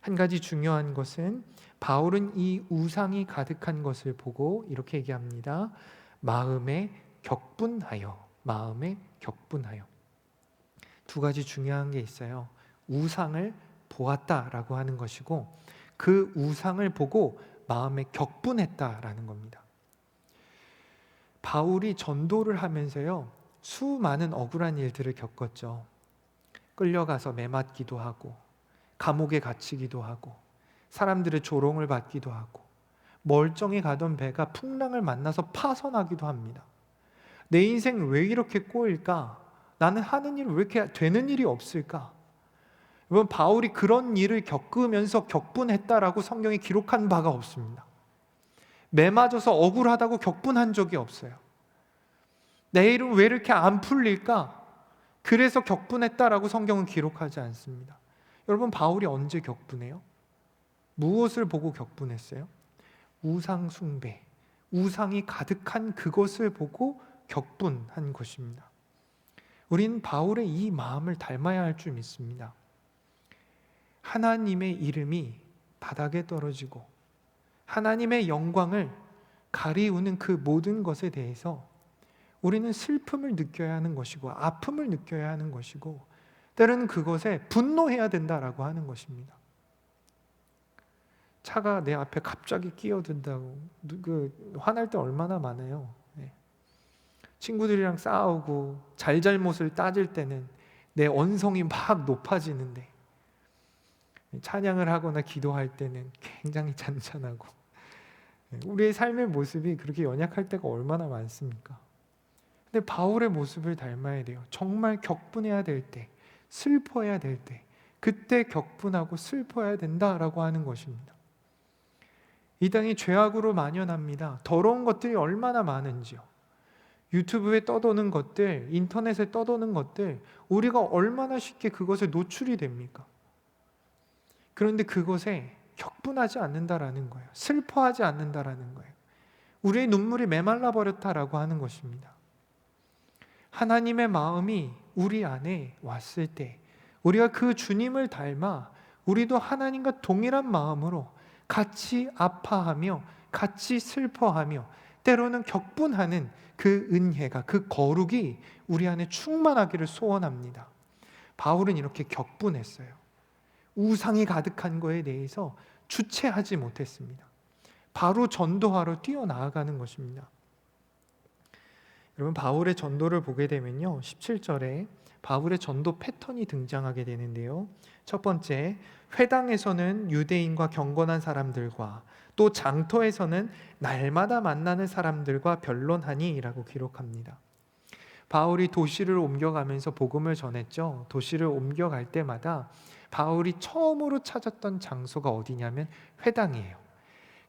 Speaker 4: 한 가지 중요한 것은 바울은 이 우상이 가득한 것을 보고 이렇게 얘기합니다. 마음에 격분하여. 두 가지 중요한 게 있어요. 우상을 보았다라고 하는 것이고 그 우상을 보고 마음에 격분했다라는 겁니다. 바울이 전도를 하면서요, 수많은 억울한 일들을 겪었죠. 끌려가서 매맞기도 하고 감옥에 갇히기도 하고 사람들의 조롱을 받기도 하고 멀쩡히 가던 배가 풍랑을 만나서 파선하기도 합니다. 내 인생 왜 이렇게 꼬일까? 나는 하는 일 왜 이렇게 되는 일이 없을까? 여러분, 바울이 그런 일을 겪으면서 격분했다라고 성경에 기록한 바가 없습니다. 매맞아서 억울하다고 격분한 적이 없어요. 내 일은 왜 이렇게 안 풀릴까? 그래서 격분했다라고 성경은 기록하지 않습니다. 여러분, 바울이 언제 격분해요? 무엇을 보고 격분했어요? 우상 숭배, 우상이 가득한 그것을 보고 격분한 것입니다. 우리는 바울의 이 마음을 닮아야 할 줄 믿습니다. 하나님의 이름이 바닥에 떨어지고 하나님의 영광을 가리우는 그 모든 것에 대해서 우리는 슬픔을 느껴야 하는 것이고 아픔을 느껴야 하는 것이고 때로는 그것에 분노해야 된다라고 하는 것입니다. 차가 내 앞에 갑자기 끼어든다고 화날 때 얼마나 많아요. 친구들이랑 싸우고 잘잘못을 따질 때는 내 언성이 막 높아지는데 찬양을 하거나 기도할 때는 굉장히 잔잔하고 우리의 삶의 모습이 그렇게 연약할 때가 얼마나 많습니까? 근데 바울의 모습을 닮아야 돼요. 정말 격분해야 될 때, 슬퍼해야 될 때, 그때 격분하고 슬퍼해야 된다라고 하는 것입니다. 이 땅이 죄악으로 만연합니다. 더러운 것들이 얼마나 많은지요. 유튜브에 떠도는 것들, 인터넷에 떠도는 것들, 우리가 얼마나 쉽게 그것에 노출이 됩니까? 그런데 그것에 격분하지 않는다라는 거예요. 슬퍼하지 않는다라는 거예요. 우리의 눈물이 메말라 버렸다라고 하는 것입니다. 하나님의 마음이 우리 안에 왔을 때 우리가 그 주님을 닮아 우리도 하나님과 동일한 마음으로 같이 아파하며 같이 슬퍼하며 때로는 격분하는 그 은혜가, 그 거룩이 우리 안에 충만하기를 소원합니다. 바울은 이렇게 격분했어요. 우상이 가득한 거에 대해서 주체하지 못했습니다. 바로 전도하러 뛰어나아가는 것입니다. 여러분, 바울의 전도를 보게 되면요, 17절에 바울의 전도 패턴이 등장하게 되는데요. 첫 번째, 회당에서는 유대인과 경건한 사람들과 또 장터에서는 날마다 만나는 사람들과 변론하니 라고 기록합니다. 바울이 도시를 옮겨가면서 복음을 전했죠. 도시를 옮겨갈 때마다 바울이 처음으로 찾았던 장소가 어디냐면 회당이에요.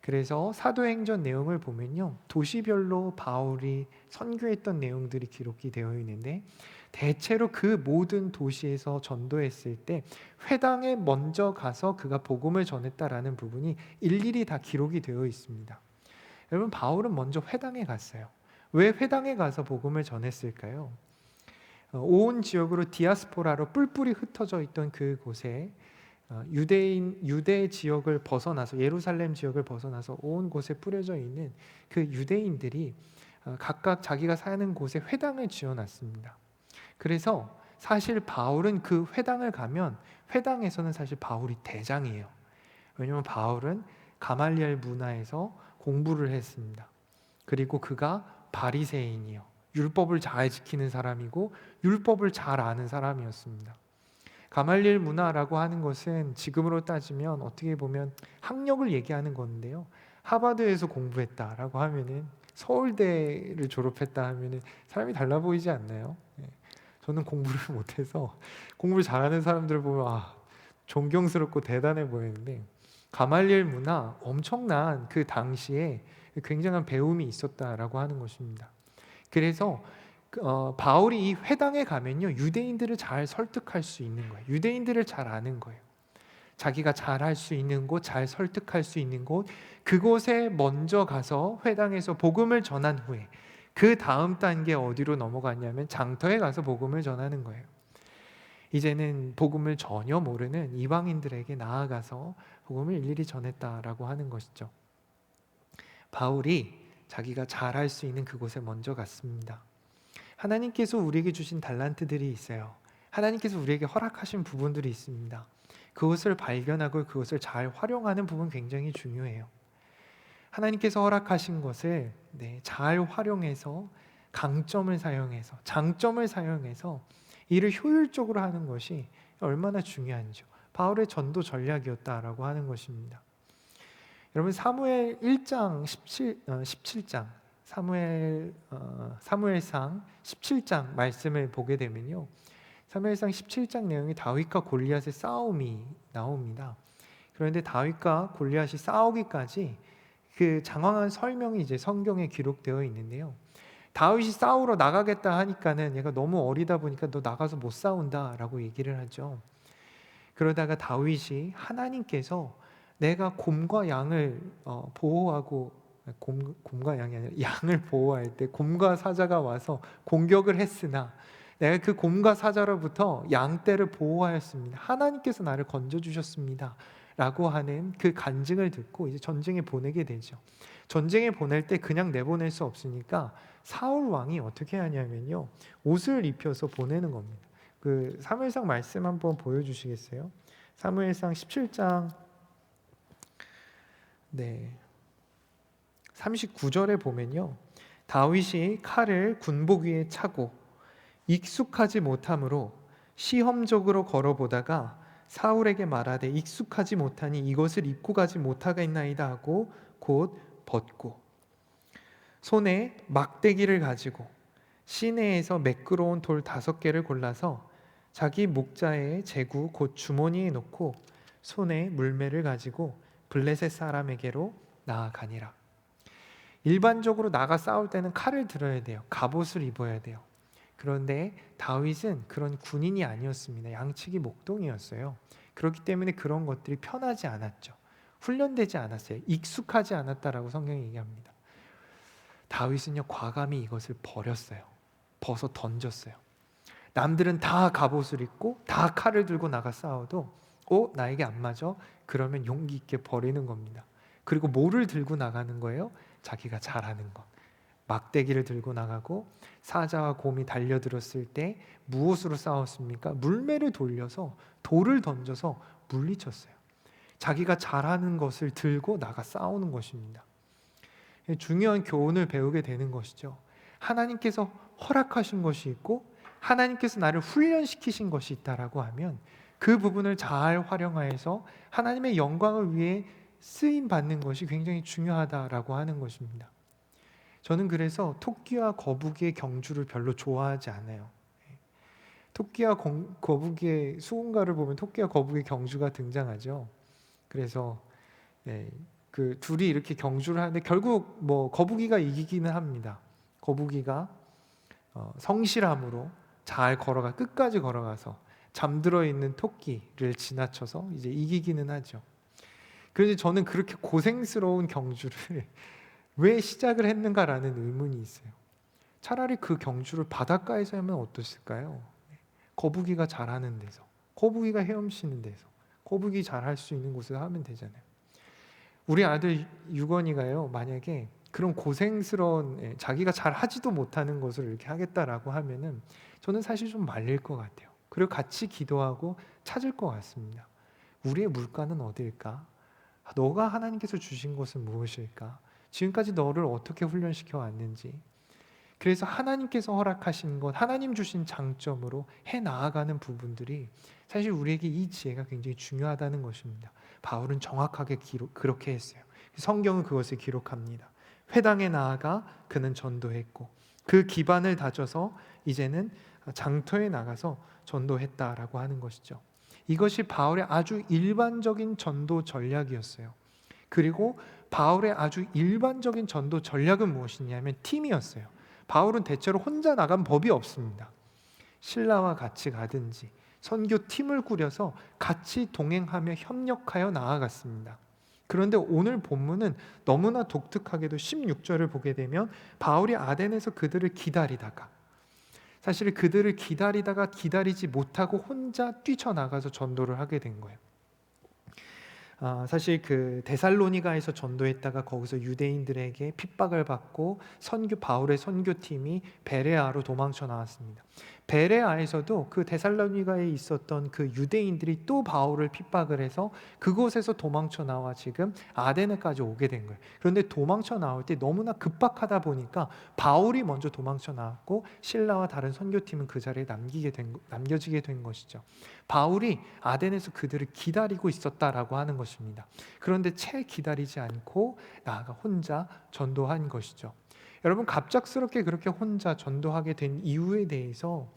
Speaker 4: 그래서 사도행전 내용을 보면요, 도시별로 바울이 선교했던 내용들이 기록이 되어 있는데 대체로 그 모든 도시에서 전도했을 때 회당에 먼저 가서 그가 복음을 전했다라는 부분이 일일이 다 기록이 되어 있습니다. 여러분, 바울은 먼저 회당에 갔어요. 왜 회당에 가서 복음을 전했을까요? 온 지역으로 디아스포라로 뿔뿔이 흩어져 있던 그곳에 유대 지역을 벗어나서, 예루살렘 지역을 벗어나서 온 곳에 뿌려져 있는 그 유대인들이 각각 자기가 사는 곳에 회당을 지어놨습니다. 그래서 사실 바울은 그 회당을 가면 회당에서는 사실 바울이 대장이에요. 왜냐하면 바울은 가말리엘 문화에서 공부를 했습니다. 그리고 그가 바리새인이요, 율법을 잘 지키는 사람이고 율법을 잘 아는 사람이었습니다. 가말리엘 문화라고 하는 것은 지금으로 따지면 어떻게 보면 학력을 얘기하는 건데요, 하버드에서 공부했다라고 하면은, 서울대를 졸업했다 하면은 사람이 달라 보이지 않나요? 저는 공부를 못해서 공부를 잘하는 사람들을 보면 존경스럽고 대단해 보이는데, 가말리엘 문화, 엄청난 그 당시에 굉장한 배움이 있었다라고 하는 것입니다. 그래서 바울이 이 회당에 가면요, 유대인들을 잘 설득할 수 있는 거예요. 유대인들을 잘 아는 거예요. 자기가 잘할 수 있는 곳, 잘 설득할 수 있는 곳, 그곳에 먼저 가서 회당에서 복음을 전한 후에 그 다음 단계 어디로 넘어갔냐면 장터에 가서 복음을 전하는 거예요. 이제는 복음을 전혀 모르는 이방인들에게 나아가서 복음을 일일이 전했다라고 하는 것이죠. 바울이 자기가 잘할 수 있는 그곳에 먼저 갔습니다. 하나님께서 우리에게 주신 달란트들이 있어요. 하나님께서 우리에게 허락하신 부분들이 있습니다. 그것을 발견하고 그것을 잘 활용하는 부분 굉장히 중요해요. 하나님께서 허락하신 것을 잘 활용해서 강점을 사용해서, 장점을 사용해서 일을 효율적으로 하는 것이 얼마나 중요한지요. 바울의 전도 전략이었다라고 하는 것입니다. 여러분, 사무엘 1장 17장 사무엘상 17장 말씀을 보게 되면요, 사무엘상 17장 내용이 다윗과 골리앗의 싸움이 나옵니다. 그런데 다윗과 골리앗이 싸우기까지 그 장황한 설명이 이제 성경에 기록되어 있는데요, 다윗이 싸우러 나가겠다 하니까는 얘가 너무 어리다 보니까 너 나가서 못 싸운다라고 얘기를 하죠. 그러다가 다윗이 하나님께서 내가 곰과 양을 보호하고, 곰과 양이 아니라 양을 보호할 때 곰과 사자가 와서 공격을 했으나 내가 그 곰과 사자로부터 양떼를 보호하였습니다. 하나님께서 나를 건져주셨습니다 라고 하는 그 간증을 듣고 이제 전쟁에 보내게 되죠. 전쟁에 보낼 때 그냥 내보낼 수 없으니까 사울 왕이 어떻게 하냐면요, 옷을 입혀서 보내는 겁니다. 그 사무엘상 말씀 한번 보여주시겠어요? 사무엘상 17장 39절에 보면요, 다윗이 칼을 군복 위에 차고 익숙하지 못함으로 시험적으로 걸어보다가 사울에게 말하되 익숙하지 못하니 이것을 입고 가지 못하겠나이다 하고 곧 벗고 손에 막대기를 가지고 시내에서 매끄러운 돌 5개를 골라서 자기 목자의 제구 곧 주머니에 넣고 손에 물매를 가지고 블레셋 사람에게로 나아가니라. 일반적으로 나가 싸울 때는 칼을 들어야 돼요. 갑옷을 입어야 돼요. 그런데 다윗은 그런 군인이 아니었습니다. 양치기 목동이었어요. 그렇기 때문에 그런 것들이 편하지 않았죠. 훈련되지 않았어요. 익숙하지 않았다라고 성경이 얘기합니다. 다윗은요, 과감히 이것을 버렸어요. 벗어 던졌어요. 남들은 다 갑옷을 입고 다 칼을 들고 나가 싸워도 나에게 안 맞아? 그러면 용기 있게 버리는 겁니다. 그리고 뭐를 들고 나가는 거예요? 자기가 잘하는 것. 막대기를 들고 나가고 사자와 곰이 달려들었을 때 무엇으로 싸웠습니까? 물매를 돌려서 돌을 던져서 물리쳤어요. 자기가 잘하는 것을 들고 나가 싸우는 것입니다. 중요한 교훈을 배우게 되는 것이죠. 하나님께서 허락하신 것이 있고 하나님께서 나를 훈련시키신 것이 있다라고 하면 그 부분을 잘 활용하여서 하나님의 영광을 위해 쓰임 받는 것이 굉장히 중요하다라고 하는 것입니다. 저는 그래서 토끼와 거북이의 경주를 별로 좋아하지 않아요. 토끼와 거북이의 수군가를 보면 토끼와 거북이의 경주가 등장하죠. 그래서 그 둘이 이렇게 경주를 하는데 결국 뭐 거북이가 이기기는 합니다. 거북이가 성실함으로 잘 끝까지 걸어가서 잠들어 있는 토끼를 지나쳐서 이제 이기기는 하죠. 그런데 저는 그렇게 고생스러운 경주를 왜 시작을 했는가라는 의문이 있어요. 차라리 그 경주를 바닷가에서 하면 어떠실까요? 거북이가 잘하는 데서, 거북이가 헤엄치는 데서, 거북이 잘할 수 있는 곳에서 하면 되잖아요. 우리 아들 유건이가요, 만약에 그런 고생스러운 자기가 잘 하지도 못하는 것을 이렇게 하겠다라고 하면은 저는 사실 좀 말릴 것 같아요. 그리고 같이 기도하고 찾을 것 같습니다. 우리의 물가는 어디일까? 너가 하나님께서 주신 것은 무엇일까? 지금까지 너를 어떻게 훈련시켜 왔는지. 그래서 하나님께서 허락하신 것, 하나님 주신 장점으로 해 나아가는 부분들이 사실 우리에게 이 지혜가 굉장히 중요하다는 것입니다. 바울은 정확하게 그렇게 했어요. 성경은 그것을 기록합니다. 회당에 나아가 그는 전도했고 그 기반을 다져서 이제는 장터에 나가서 전도했다라고 하는 것이죠. 이것이 바울의 아주 일반적인 전도 전략이었어요. 그리고 바울의 아주 일반적인 전도 전략은 무엇이냐면 팀이었어요. 바울은 대체로 혼자 나간 법이 없습니다. 신라와 같이 가든지 선교팀을 꾸려서 같이 동행하며 협력하여 나아갔습니다. 그런데 오늘 본문은 너무나 독특하게도 16절을 보게 되면 바울이 아덴에서 그들을 기다리다가 사실 그들을 기다리다가 기다리지 못하고 혼자 뛰쳐나가서 전도를 하게 된 거예요. 사실 그 데살로니가에서 전도했다가 거기서 유대인들에게 핍박을 받고 바울의 선교팀이 베레아로 도망쳐 나왔습니다. 베레아에서도 그 데살로니가에 있었던 그 유대인들이 또 바울을 핍박을 해서 그곳에서 도망쳐 나와 지금 아데네까지 오게 된 거예요. 그런데 도망쳐 나올 때 너무나 급박하다 보니까 바울이 먼저 도망쳐 나왔고 신라와 다른 선교팀은 그 자리에 남겨지게 된 것이죠. 바울이 아덴에서 그들을 기다리고 있었다라고 하는 것입니다. 그런데 채 기다리지 않고 나아가 혼자 전도한 것이죠. 여러분, 갑작스럽게 그렇게 혼자 전도하게 된 이유에 대해서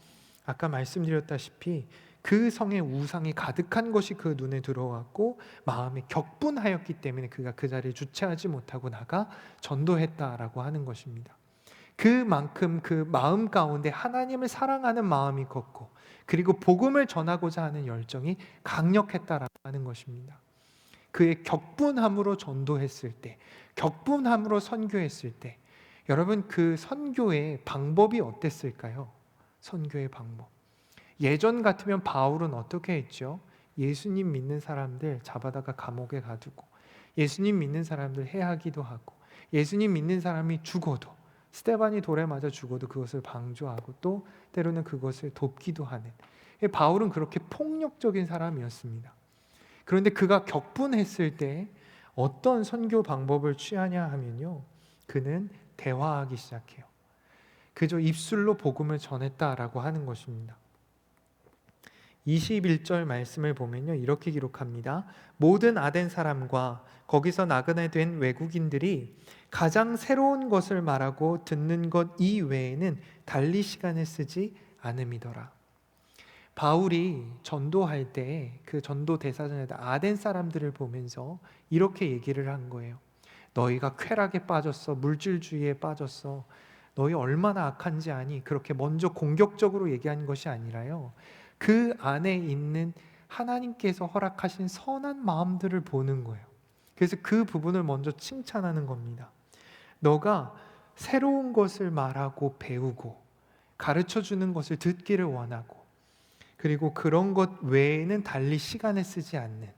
Speaker 4: 아까 말씀드렸다시피 그 성에 우상이 가득한 것이 그 눈에 들어왔고 마음에 격분하였기 때문에 그가 그 자리에 주체하지 못하고 나가 전도했다라고 하는 것입니다. 그만큼 그 마음 가운데 하나님을 사랑하는 마음이 컸고 그리고 복음을 전하고자 하는 열정이 강력했다라고 하는 것입니다. 그의 격분함으로 전도했을 때, 격분함으로 선교했을 때 여러분, 그 선교의 방법이 어땠을까요? 선교의 방법. 예전 같으면 바울은 어떻게 했죠? 예수님 믿는 사람들 잡아다가 감옥에 가두고, 예수님 믿는 사람들 해하기도 하고, 예수님 믿는 사람이 죽어도, 스데반이 돌에 맞아 죽어도 그것을 방조하고 또 때로는 그것을 돕기도 하는, 바울은 그렇게 폭력적인 사람이었습니다. 그런데 그가 격분했을 때 어떤 선교 방법을 취하냐 하면요, 그는 대화하기 시작해요. 그저 입술로 복음을 전했다라고 하는 것입니다. 21절 말씀을 보면요, 이렇게 기록합니다. 모든 아덴 사람과 거기서 나그네 된 외국인들이 가장 새로운 것을 말하고 듣는 것 이외에는 달리 시간을 쓰지 않음이더라. 바울이 전도할 때 그 전도 대사전에 아덴 사람들을 보면서 이렇게 얘기를 한 거예요. 너희가 쾌락에 빠졌어, 물질주의에 빠졌어, 너희 얼마나 악한지 아니? 그렇게 먼저 공격적으로 얘기한 것이 아니라요, 그 안에 있는 하나님께서 허락하신 선한 마음들을 보는 거예요. 그래서 그 부분을 먼저 칭찬하는 겁니다. 너가 새로운 것을 말하고 배우고 가르쳐주는 것을 듣기를 원하고, 그리고 그런 것 외에는 달리 시간을 쓰지 않는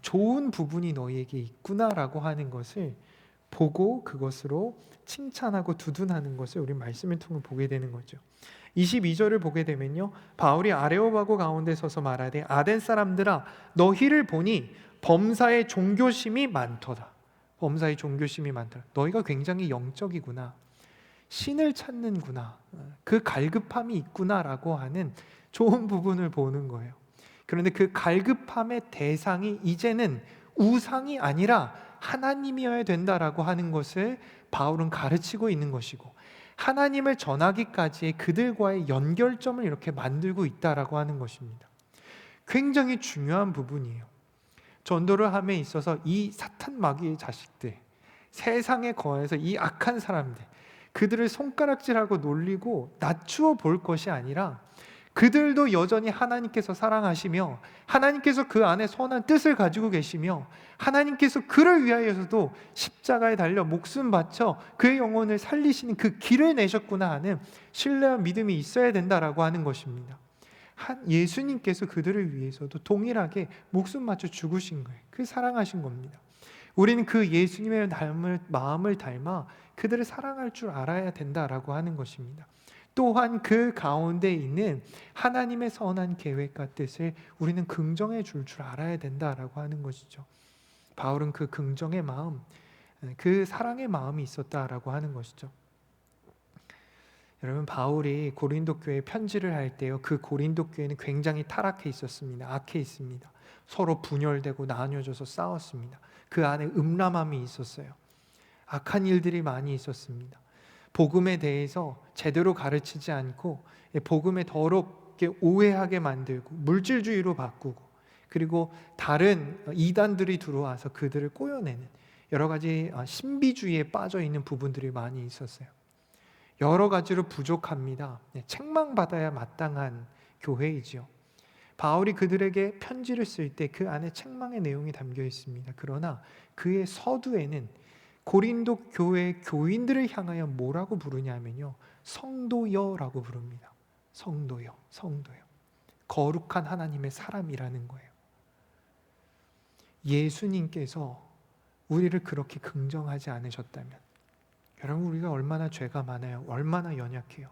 Speaker 4: 좋은 부분이 너희에게 있구나라고 하는 것을 보고 그것으로 칭찬하고 두둔하는 것을 우리 말씀을 통해 보게 되는 거죠. 22절을 보게 되면요, 바울이 아레오바고 가운데 서서 말하되 아덴 사람들아 너희를 보니 범사의 종교심이 많도다. 범사의 종교심이 많도다. 너희가 굉장히 영적이구나, 신을 찾는구나, 그 갈급함이 있구나라고 하는 좋은 부분을 보는 거예요. 그런데 그 갈급함의 대상이 이제는 우상이 아니라 하나님이어야 된다라고 하는 것을 바울은 가르치고 있는 것이고, 하나님을 전하기까지의 그들과의 연결점을 이렇게 만들고 있다라고 하는 것입니다. 굉장히 중요한 부분이에요. 전도를 함에 있어서 이 사탄 마귀의 자식들, 세상에 거해서 이 악한 사람들, 그들을 손가락질하고 놀리고 낮추어 볼 것이 아니라 그들도 여전히 하나님께서 사랑하시며 하나님께서 그 안에 선한 뜻을 가지고 계시며 하나님께서 그를 위하여서도 십자가에 달려 목숨 바쳐 그의 영혼을 살리시는 그 길을 내셨구나 하는 신뢰와 믿음이 있어야 된다라고 하는 것입니다. 예수님께서 그들을 위해서도 동일하게 목숨 바쳐 죽으신 거예요. 그 사랑하신 겁니다. 우리는 그 예수님의 마음을 닮아 그들을 사랑할 줄 알아야 된다라고 하는 것입니다. 또한 그 가운데 있는 하나님의 선한 계획과 뜻을 우리는 긍정해 줄 알아야 된다라고 하는 것이죠. 바울은 그 긍정의 마음, 그 사랑의 마음이 있었다라고 하는 것이죠. 여러분, 바울이 고린도 교회에 편지를 할 때요, 그 고린도 교회는 굉장히 타락해 있었습니다. 악해 있습니다. 서로 분열되고 나뉘어져서 싸웠습니다. 그 안에 음란함이 있었어요. 악한 일들이 많이 있었습니다. 복음에 대해서 제대로 가르치지 않고 복음에 더럽게 오해하게 만들고 물질주의로 바꾸고, 그리고 다른 이단들이 들어와서 그들을 꼬여내는 여러 가지 신비주의에 빠져 있는 부분들이 많이 있었어요. 여러 가지로 부족합니다. 책망받아야 마땅한 교회이지요. 바울이 그들에게 편지를 쓸 때 그 안에 책망의 내용이 담겨 있습니다. 그러나 그의 서두에는 고린도 교회 교인들을 향하여 뭐라고 부르냐면요, 성도여라고 부릅니다. 성도여, 성도여. 거룩한 하나님의 사람이라는 거예요. 예수님께서 우리를 그렇게 긍정하지 않으셨다면, 여러분, 우리가 얼마나 죄가 많아요, 얼마나 연약해요.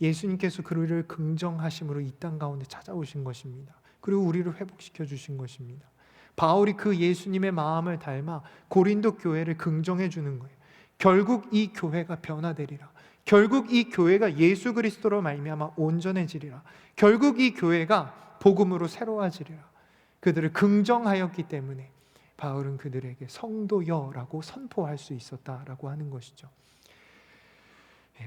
Speaker 4: 예수님께서 그를 긍정하심으로 이 땅 가운데 찾아오신 것입니다. 그리고 우리를 회복시켜 주신 것입니다. 바울이 그 예수님의 마음을 닮아 고린도 교회를 긍정해 주는 거예요. 결국 이 교회가 변화되리라. 결국 이 교회가 예수 그리스도로 말미암아 온전해지리라. 결국 이 교회가 복음으로 새로워지리라. 그들을 긍정하였기 때문에 바울은 그들에게 성도여라고 선포할 수 있었다라고 하는 것이죠.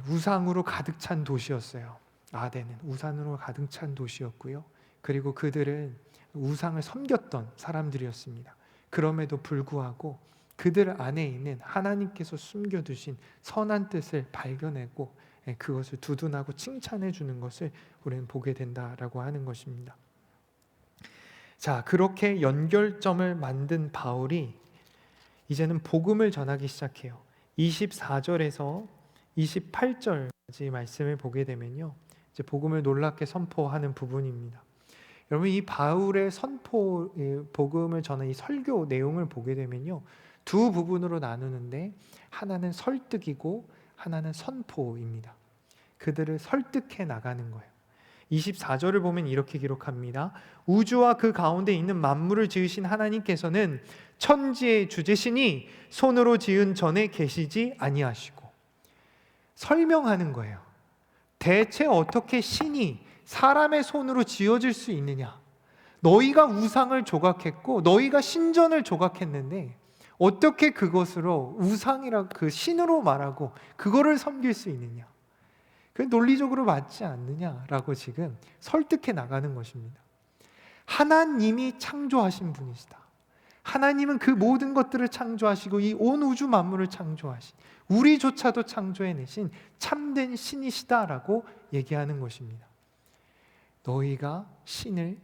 Speaker 4: 우상으로 가득 찬 도시였어요. 아덴은 우상으로 가득 찬 도시였고요. 그리고 그들은 우상을 섬겼던 사람들이었습니다. 그럼에도 불구하고 그들 안에 있는 하나님께서 숨겨두신 선한 뜻을 발견하고 그것을 두둔하고 칭찬해 주는 것을 우리는 보게 된다라고 하는 것입니다. 자, 그렇게 연결점을 만든 바울이 이제는 복음을 전하기 시작해요. 24절에서 28절까지 말씀을 보게 되면요, 이제 복음을 놀랍게 선포하는 부분입니다. 여러분, 이 바울의 선포, 복음을 전한 이 설교 내용을 보게 되면요, 두 부분으로 나누는데 하나는 설득이고 하나는 선포입니다. 그들을 설득해 나가는 거예요. 24절을 보면 이렇게 기록합니다. 우주와 그 가운데 있는 만물을 지으신 하나님께서는 천지의 주제시니 손으로 지은 전에 계시지 아니하시고. 설명하는 거예요. 대체 어떻게 신이 사람의 손으로 지어질 수 있느냐? 너희가 우상을 조각했고 너희가 신전을 조각했는데 어떻게 그것으로 우상이라 그 신으로 말하고 그거를 섬길 수 있느냐? 그 논리적으로 맞지 않느냐라고 지금 설득해 나가는 것입니다. 하나님이 창조하신 분이시다. 하나님은 그 모든 것들을 창조하시고 이 온 우주 만물을 창조하신, 우리조차도 창조해내신 참된 신이시다라고 얘기하는 것입니다. 너희가 신을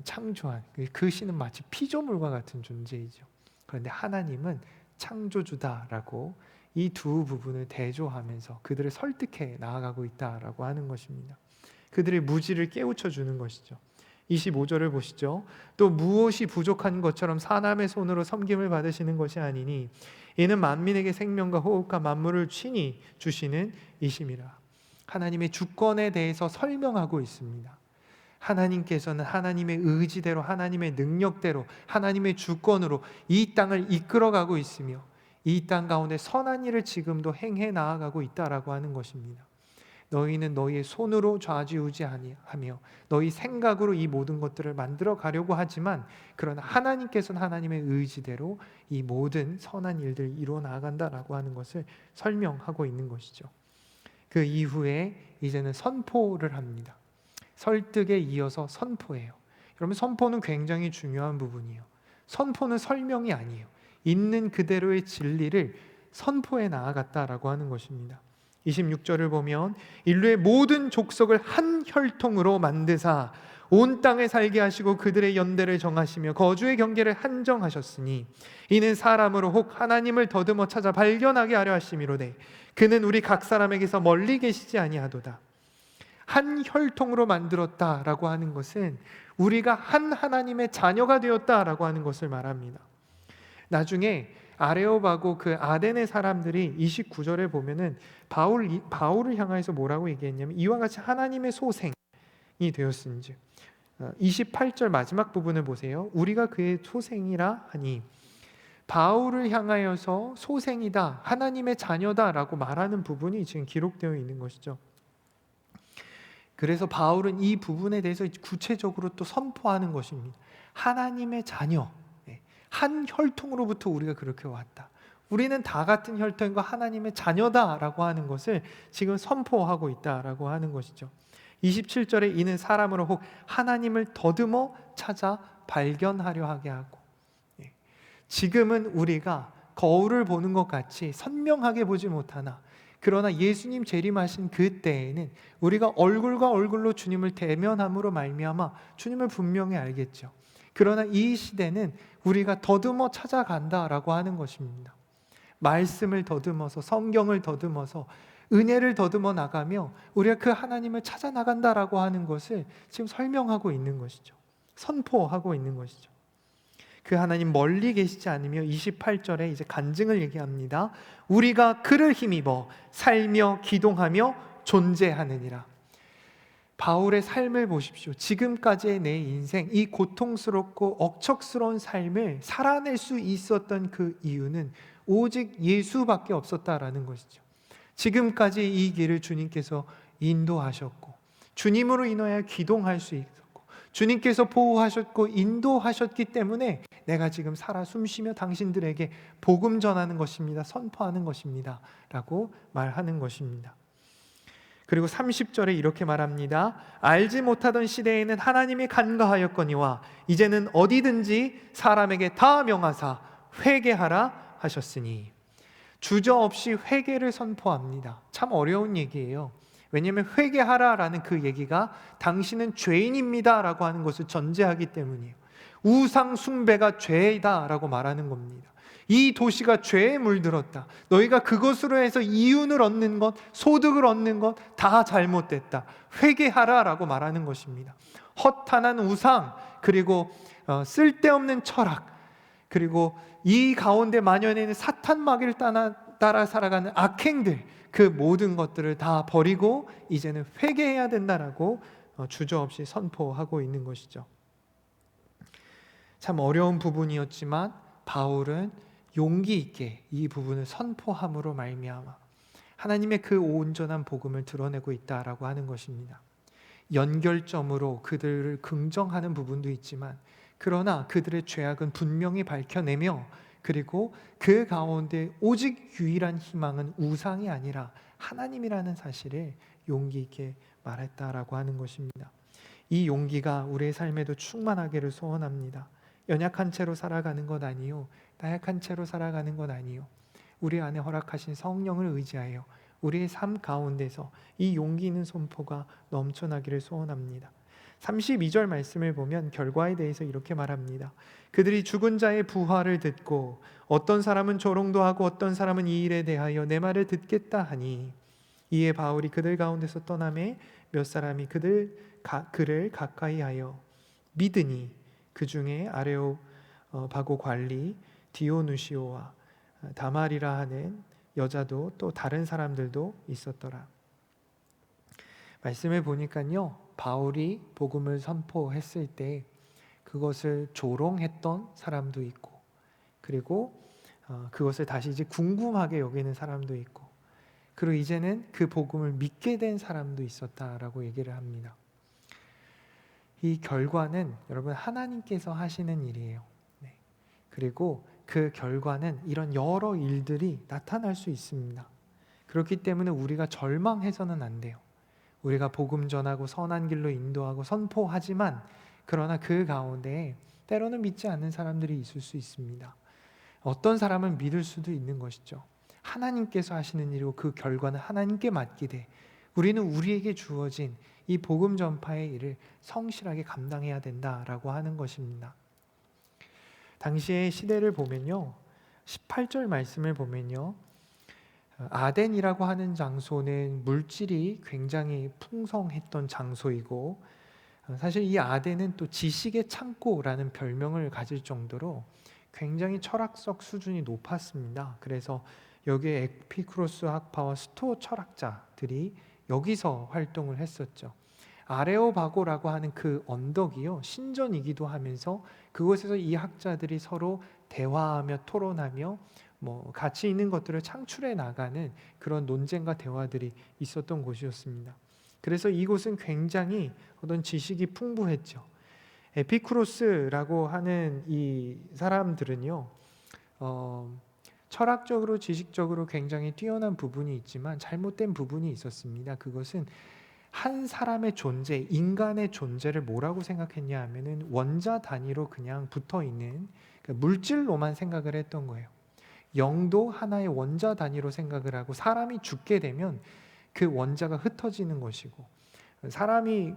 Speaker 4: 창조한 그 신은 마치 피조물과 같은 존재이죠. 그런데 하나님은 창조주다라고 이 두 부분을 대조하면서 그들을 설득해 나아가고 있다라고 하는 것입니다. 그들의 무지를 깨우쳐 주는 것이죠. 25절을 보시죠. 또 무엇이 부족한 것처럼 사람의 손으로 섬김을 받으시는 것이 아니니 이는 만민에게 생명과 호흡과 만물을 친히 주시는 이심이라. 하나님의 주권에 대해서 설명하고 있습니다. 하나님께서는 하나님의 의지대로, 하나님의 능력대로, 하나님의 주권으로 이 땅을 이끌어가고 있으며 이 땅 가운데 선한 일을 지금도 행해 나아가고 있다라고 하는 것입니다. 너희는 너희의 손으로 좌지우지 아니하며 너희 생각으로 이 모든 것들을 만들어 가려고 하지만 그러나 하나님께서는 하나님의 의지대로 이 모든 선한 일들을 이루어 나아간다라고 하는 것을 설명하고 있는 것이죠. 그 이후에 이제는 선포를 합니다. 설득에 이어서 선포예요. 여러분, 선포는 굉장히 중요한 부분이에요. 선포는 설명이 아니에요. 있는 그대로의 진리를 선포해 나아갔다라고 하는 것입니다. 26절을 보면 인류의 모든 족속을 한 혈통으로 만드사 온 땅에 살게 하시고 그들의 연대를 정하시며 거주의 경계를 한정하셨으니 이는 사람으로 혹 하나님을 더듬어 찾아 발견하게 하려 하심이로되 그는 우리 각 사람에게서 멀리 계시지 아니하도다. 한 혈통으로 만들었다라고 하는 것은 우리가 한 하나님의 자녀가 되었다라고 하는 것을 말합니다. 나중에 아레오바고 그 아덴의 사람들이 29절에 보면은 바울을 향해서 뭐라고 얘기했냐면 이와 같이 하나님의 소생이 되었은즉 28절 마지막 부분을 보세요. 우리가 그의 소생이라 하니 바울을 향하여서 소생이다, 하나님의 자녀다라고 말하는 부분이 지금 기록되어 있는 것이죠. 그래서 바울은 이 부분에 대해서 구체적으로 또 선포하는 것입니다. 하나님의 자녀, 한 혈통으로부터 우리가 그렇게 왔다. 우리는 다 같은 혈통과 하나님의 자녀다라고 하는 것을 지금 선포하고 있다라고 하는 것이죠. 27절에 이는 사람으로 혹 하나님을 더듬어 찾아 발견하려 하게 하고, 지금은 우리가 거울을 보는 것 같이 선명하게 보지 못하나 그러나 예수님 재림하신 그때에는 우리가 얼굴과 얼굴로 주님을 대면함으로 말미암아 주님을 분명히 알겠죠. 그러나 이 시대는 우리가 더듬어 찾아간다라고 하는 것입니다. 말씀을 더듬어서, 성경을 더듬어서, 은혜를 더듬어 나가며 우리가 그 하나님을 찾아 나간다라고 하는 것을 지금 설명하고 있는 것이죠. 선포하고 있는 것이죠. 그 하나님 멀리 계시지 않으며 28절에 이제 간증을 얘기합니다. 우리가 그를 힘입어 살며 기동하며 존재하느니라. 바울의 삶을 보십시오. 지금까지의 내 인생, 이 고통스럽고 억척스러운 삶을 살아낼 수 있었던 그 이유는 오직 예수밖에 없었다라는 것이죠. 지금까지 이 길을 주님께서 인도하셨고 주님으로 인하여 기동할 수 있었고 주님께서 보호하셨고 인도하셨기 때문에 내가 지금 살아 숨쉬며 당신들에게 복음 전하는 것입니다, 선포하는 것입니다 라고 말하는 것입니다. 그리고 30절에 이렇게 말합니다. 알지 못하던 시대에는 하나님이 간과하였거니와 이제는 어디든지 사람에게 다 명하사 회개하라 하셨으니. 주저없이 회개를 선포합니다. 참 어려운 얘기예요. 왜냐하면 회개하라라는 그 얘기가 당신은 죄인입니다 라고 하는 것을 전제하기 때문이에요. 우상 숭배가 죄이다 라고 말하는 겁니다. 이 도시가 죄에 물들었다. 너희가 그것으로 해서 이윤을 얻는 것, 소득을 얻는 것 다 잘못됐다. 회개하라 라고 말하는 것입니다. 허탄한 우상, 그리고 쓸데없는 철학, 그리고 이 가운데 만연해 있는 사탄 마귀를 따라 살아가는 악행들, 그 모든 것들을 다 버리고 이제는 회개해야 된다라고 주저없이 선포하고 있는 것이죠. 참 어려운 부분이었지만 바울은 용기 있게 이 부분을 선포함으로 말미암아 하나님의 그 온전한 복음을 드러내고 있다라고 하는 것입니다. 연결점으로 그들을 긍정하는 부분도 있지만, 그러나 그들의 죄악은 분명히 밝혀내며, 그리고 그 가운데 오직 유일한 희망은 우상이 아니라 하나님이라는 사실을 용기 있게 말했다라고 하는 것입니다. 이 용기가 우리의 삶에도 충만하기를 소원합니다. 연약한 채로 살아가는 것 아니요, 나약한 채로 살아가는 것 아니요, 우리 안에 허락하신 성령을 의지하여 우리의 삶 가운데서 이 용기 있는 선포가 넘쳐나기를 소원합니다. 32절 말씀을 보면 결과에 대해서 이렇게 말합니다. 그들이 죽은 자의 부활을 듣고 어떤 사람은 조롱도 하고 어떤 사람은 이 일에 대하여 내 말을 듣겠다 하니, 이에 바울이 그들 가운데서 떠나매 몇 사람이 그를 가까이 하여 믿으니 그 중에 아레오바고 관리 디오누시오와 다말이라 하는 여자도 또 다른 사람들도 있었더라. 말씀을 보니까요, 바울이 복음을 선포했을 때 그것을 조롱했던 사람도 있고, 그리고 그것을 다시 이제 궁금하게 여기는 사람도 있고, 그리고 이제는 그 복음을 믿게 된 사람도 있었다라고 얘기를 합니다. 이 결과는 여러분 하나님께서 하시는 일이에요. 네. 그리고 그 결과는 이런 여러 일들이 나타날 수 있습니다. 그렇기 때문에 우리가 절망해서는 안 돼요. 우리가 복음 전하고 선한 길로 인도하고 선포하지만, 그러나 그 가운데 때로는 믿지 않는 사람들이 있을 수 있습니다. 어떤 사람은 믿을 수도 있는 것이죠. 하나님께서 하시는 일이고 그 결과는 하나님께 맡기되 우리는 우리에게 주어진 이 복음 전파의 일을 성실하게 감당해야 된다라고 하는 것입니다. 당시의 시대를 보면요, 18절 말씀을 보면요, 아덴이라고 하는 장소는 물질이 굉장히 풍성했던 장소이고, 사실 이 아덴은 또 지식의 창고라는 별명을 가질 정도로 굉장히 철학적 수준이 높았습니다. 그래서 여기에 에피쿠로스 학파와 스토 철학자들이 여기서 활동을 했었죠. 아레오바고라고 하는 그 언덕이요, 신전이기도 하면서 그곳에서 이 학자들이 서로 대화하며 토론하며 가치 있는 것들을 창출해 나가는 그런 논쟁과 대화들이 있었던 곳이었습니다. 그래서 이곳은 굉장히 어떤 지식이 풍부했죠. 에피쿠로스라고 하는 이 사람들은요, 철학적으로 지식적으로 굉장히 뛰어난 부분이 있지만 잘못된 부분이 있었습니다. 그것은 한 사람의 존재, 인간의 존재를 뭐라고 생각했냐 하면은 원자 단위로 그냥 붙어있는, 그러니까 물질로만 생각을 했던 거예요. 영도 하나의 원자 단위로 생각을 하고, 사람이 죽게 되면 그 원자가 흩어지는 것이고, 사람이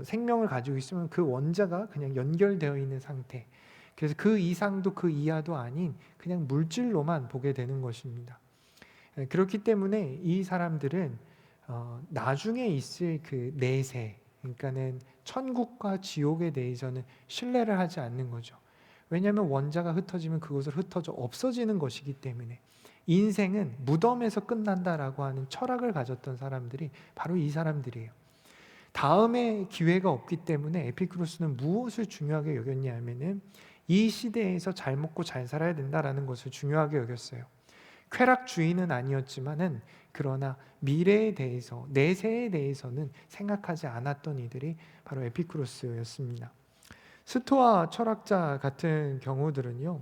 Speaker 4: 생명을 가지고 있으면 그 원자가 그냥 연결되어 있는 상태, 그래서 그 이상도 그 이하도 아닌 그냥 물질로만 보게 되는 것입니다. 그렇기 때문에 이 사람들은 나중에 있을 그 내세, 그러니까는 천국과 지옥에 대해서는 신뢰를 하지 않는 거죠. 왜냐하면 원자가 흩어지면 그것을 흩어져 없어지는 것이기 때문에 인생은 무덤에서 끝난다라고 하는 철학을 가졌던 사람들이 바로 이 사람들이에요. 다음에 기회가 없기 때문에 에피쿠로스는 무엇을 중요하게 여겼냐 하면은 이 시대에서 잘 먹고 잘 살아야 된다라는 것을 중요하게 여겼어요. 쾌락주의는 아니었지만은, 그러나 미래에 대해서, 내세에 대해서는 생각하지 않았던 이들이 바로 에피쿠로스였습니다. 스토아 철학자 같은 경우들은요,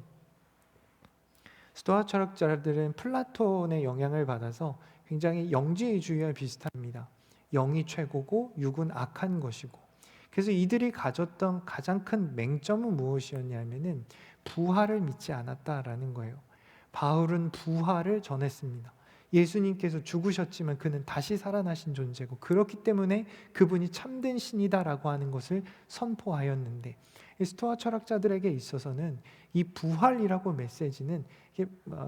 Speaker 4: 스토아 철학자들은 플라톤의 영향을 받아서 굉장히 영지주의와 비슷합니다. 영이 최고고 육은 악한 것이고, 그래서 이들이 가졌던 가장 큰 맹점은 무엇이었냐면은 부활을 믿지 않았다라는 거예요. 바울은 부활을 전했습니다. 예수님께서 죽으셨지만 그는 다시 살아나신 존재고, 그렇기 때문에 그분이 참된 신이다라고 하는 것을 선포하였는데, 스토아 철학자들에게 있어서는 이 부활이라고 메시지는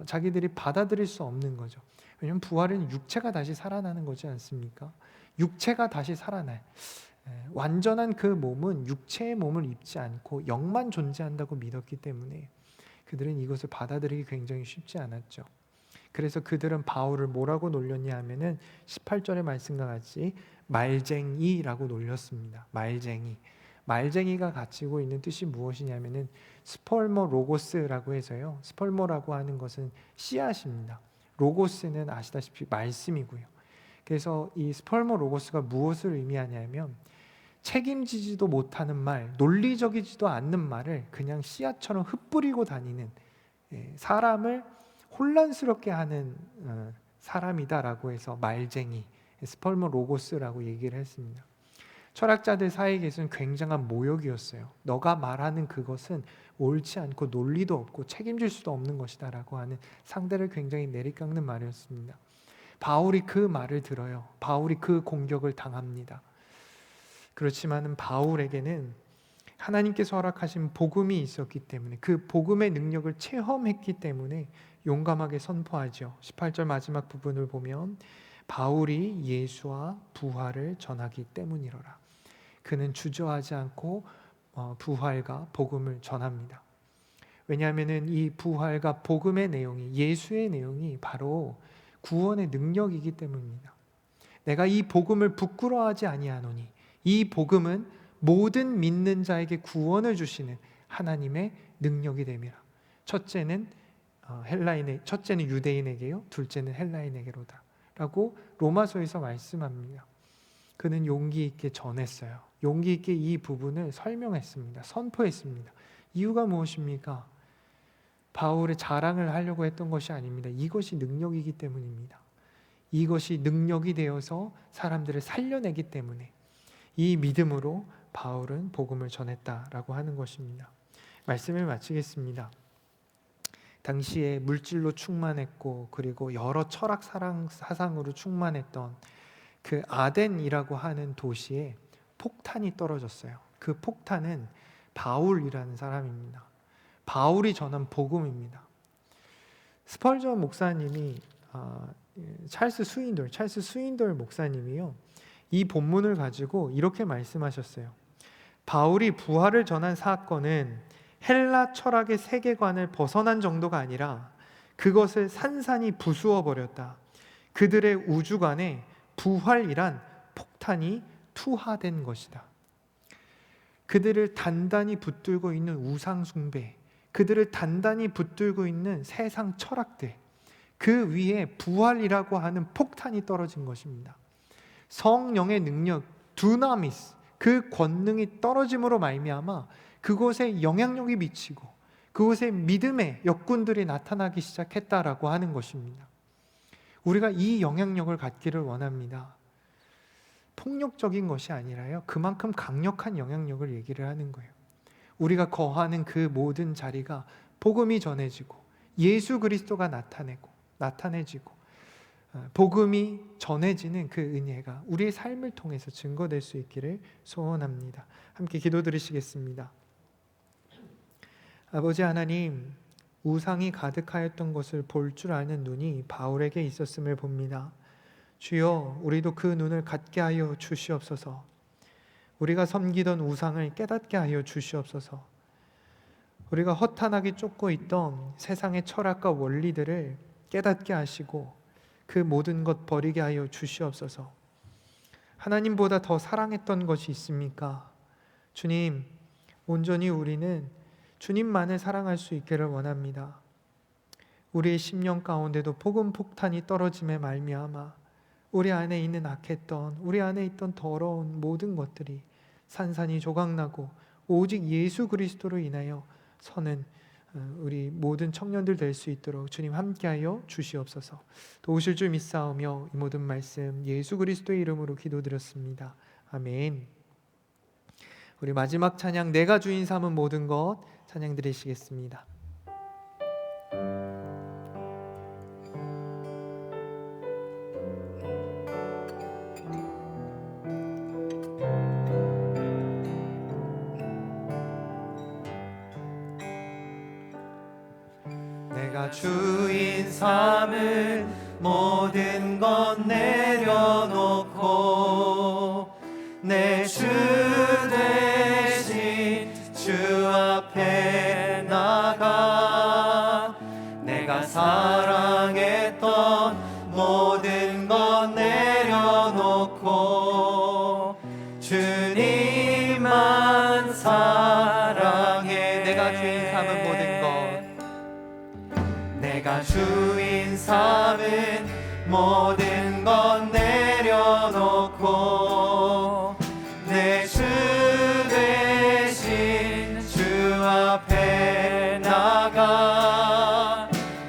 Speaker 4: 자기들이 받아들일 수 없는 거죠. 왜냐하면 부활은 육체가 다시 살아나는 거지 않습니까? 육체가 다시 살아나요. 완전한 그 몸은 육체의 몸을 입지 않고 영만 존재한다고 믿었기 때문에 그들은 이것을 받아들이기 굉장히 쉽지 않았죠. 그래서 그들은 바울을 뭐라고 놀렸냐 하면은 18절의 말씀과 같이 말쟁이라고 놀렸습니다. 말쟁이. 말쟁이가 가지고 있는 뜻이 무엇이냐면은 스펄모 로고스라고 해서요. 스펄모라고 하는 것은 씨앗입니다. 로고스는 아시다시피 말씀이고요. 그래서 이 스펄모 로고스가 무엇을 의미하냐면 책임지지도 못하는 말, 논리적이지도 않는 말을 그냥 씨앗처럼 흩뿌리고 다니는 사람을 혼란스럽게 하는 사람이다라고 해서 말쟁이, 스펄모 로고스라고 얘기를 했습니다. 철학자들 사이에서는 굉장한 모욕이었어요. 너가 말하는 그것은 옳지 않고 논리도 없고 책임질 수도 없는 것이다 라고 하는 상대를 굉장히 내리깎는 말이었습니다. 바울이 그 말을 들어요. 바울이 그 공격을 당합니다. 그렇지만 바울에게는 하나님께서 허락하신 복음이 있었기 때문에 그 복음의 능력을 체험했기 때문에 용감하게 선포하죠. 18절 마지막 부분을 보면 바울이 예수와 부활을 전하기 때문이로라. 그는 주저하지 않고 부활과 복음을 전합니다. 왜냐하면 이 부활과 복음의 내용이, 예수의 내용이 바로 구원의 능력이기 때문입니다. 내가 이 복음을 부끄러워하지 아니하노니 이 복음은 모든 믿는 자에게 구원을 주시는 하나님의 능력이 됨이라. 첫째는 유대인에게요, 둘째는 헬라인에게로다 라고 로마서에서 말씀합니다. 그는 용기 있게 전했어요. 용기 있게 이 부분을 설명했습니다. 선포했습니다. 이유가 무엇입니까? 바울의 자랑을 하려고 했던 것이 아닙니다. 이것이 능력이기 때문입니다. 이것이 능력이 되어서 사람들을 살려내기 때문에 이 믿음으로 바울은 복음을 전했다라고 하는 것입니다. 말씀을 마치겠습니다. 당시에 물질로 충만했고 그리고 여러 철학 사상으로 충만했던 그 아덴이라고 하는 도시에 폭탄이 떨어졌어요. 그 폭탄은 바울이라는 사람입니다. 바울이 전한 복음입니다. 스펄전 목사님이 찰스 스윈돌 목사님이요, 이 본문을 가지고 이렇게 말씀하셨어요. 바울이 부활을 전한 사건은 헬라 철학의 세계관을 벗어난 정도가 아니라 그것을 산산이 부수어 버렸다. 그들의 우주관에 부활이란 폭탄이 투하된 것이다. 그들을 단단히 붙들고 있는 우상 숭배, 그들을 단단히 붙들고 있는 세상 철학들, 그 위에 부활이라고 하는 폭탄이 떨어진 것입니다. 성령의 능력, 두나미스, 그 권능이 떨어짐으로 말미암아 그곳에 영향력이 미치고 그곳에 믿음의 역군들이 나타나기 시작했다라고 하는 것입니다. 우리가 이 영향력을 갖기를 원합니다. 폭력적인 것이 아니라요, 그만큼 강력한 영향력을 얘기를 하는 거예요. 우리가 거하는 그 모든 자리가 복음이 전해지고 예수 그리스도가 나타내지고 복음이 전해지는 그 은혜가 우리의 삶을 통해서 증거될 수 있기를 소원합니다. 함께 기도드리시겠습니다. 아버지 하나님, 우상이 가득하였던 것을 볼 줄 아는 눈이 바울에게 있었음을 봅니다. 주여, 우리도 그 눈을 갖게 하여 주시옵소서. 우리가 섬기던 우상을 깨닫게 하여 주시옵소서. 우리가 허탄하게 쫓고 있던 세상의 철학과 원리들을 깨닫게 하시고 그 모든 것 버리게 하여 주시옵소서. 하나님보다 더 사랑했던 것이 있습니까? 주님, 온전히 우리는 주님만을 사랑할 수 있기를 원합니다. 우리의 심령 가운데도 복음 폭탄이 떨어짐에 말미암아 우리 안에 있는 악했던, 우리 안에 있던 더러운 모든 것들이 산산이 조각나고 오직 예수 그리스도로 인하여 서는 우리 모든 청년들 될 수 있도록 주님 함께하여 주시옵소서. 도우실 줄 믿사오며 이 모든 말씀 예수 그리스도의 이름으로 기도드렸습니다. 아멘. 우리 마지막 찬양, 내가 주인 삼은 모든 것 찬양 드리시겠습니다.
Speaker 2: 내가 주인 삼은 모든 것 내려놓고 내 주 모든 것 내려놓고 주님만 사랑해.
Speaker 4: 내가 주인 삼은 모든 것,
Speaker 2: 내가 주인 삼은 모든 것 내려놓고 내 주 대신 주 앞에 나가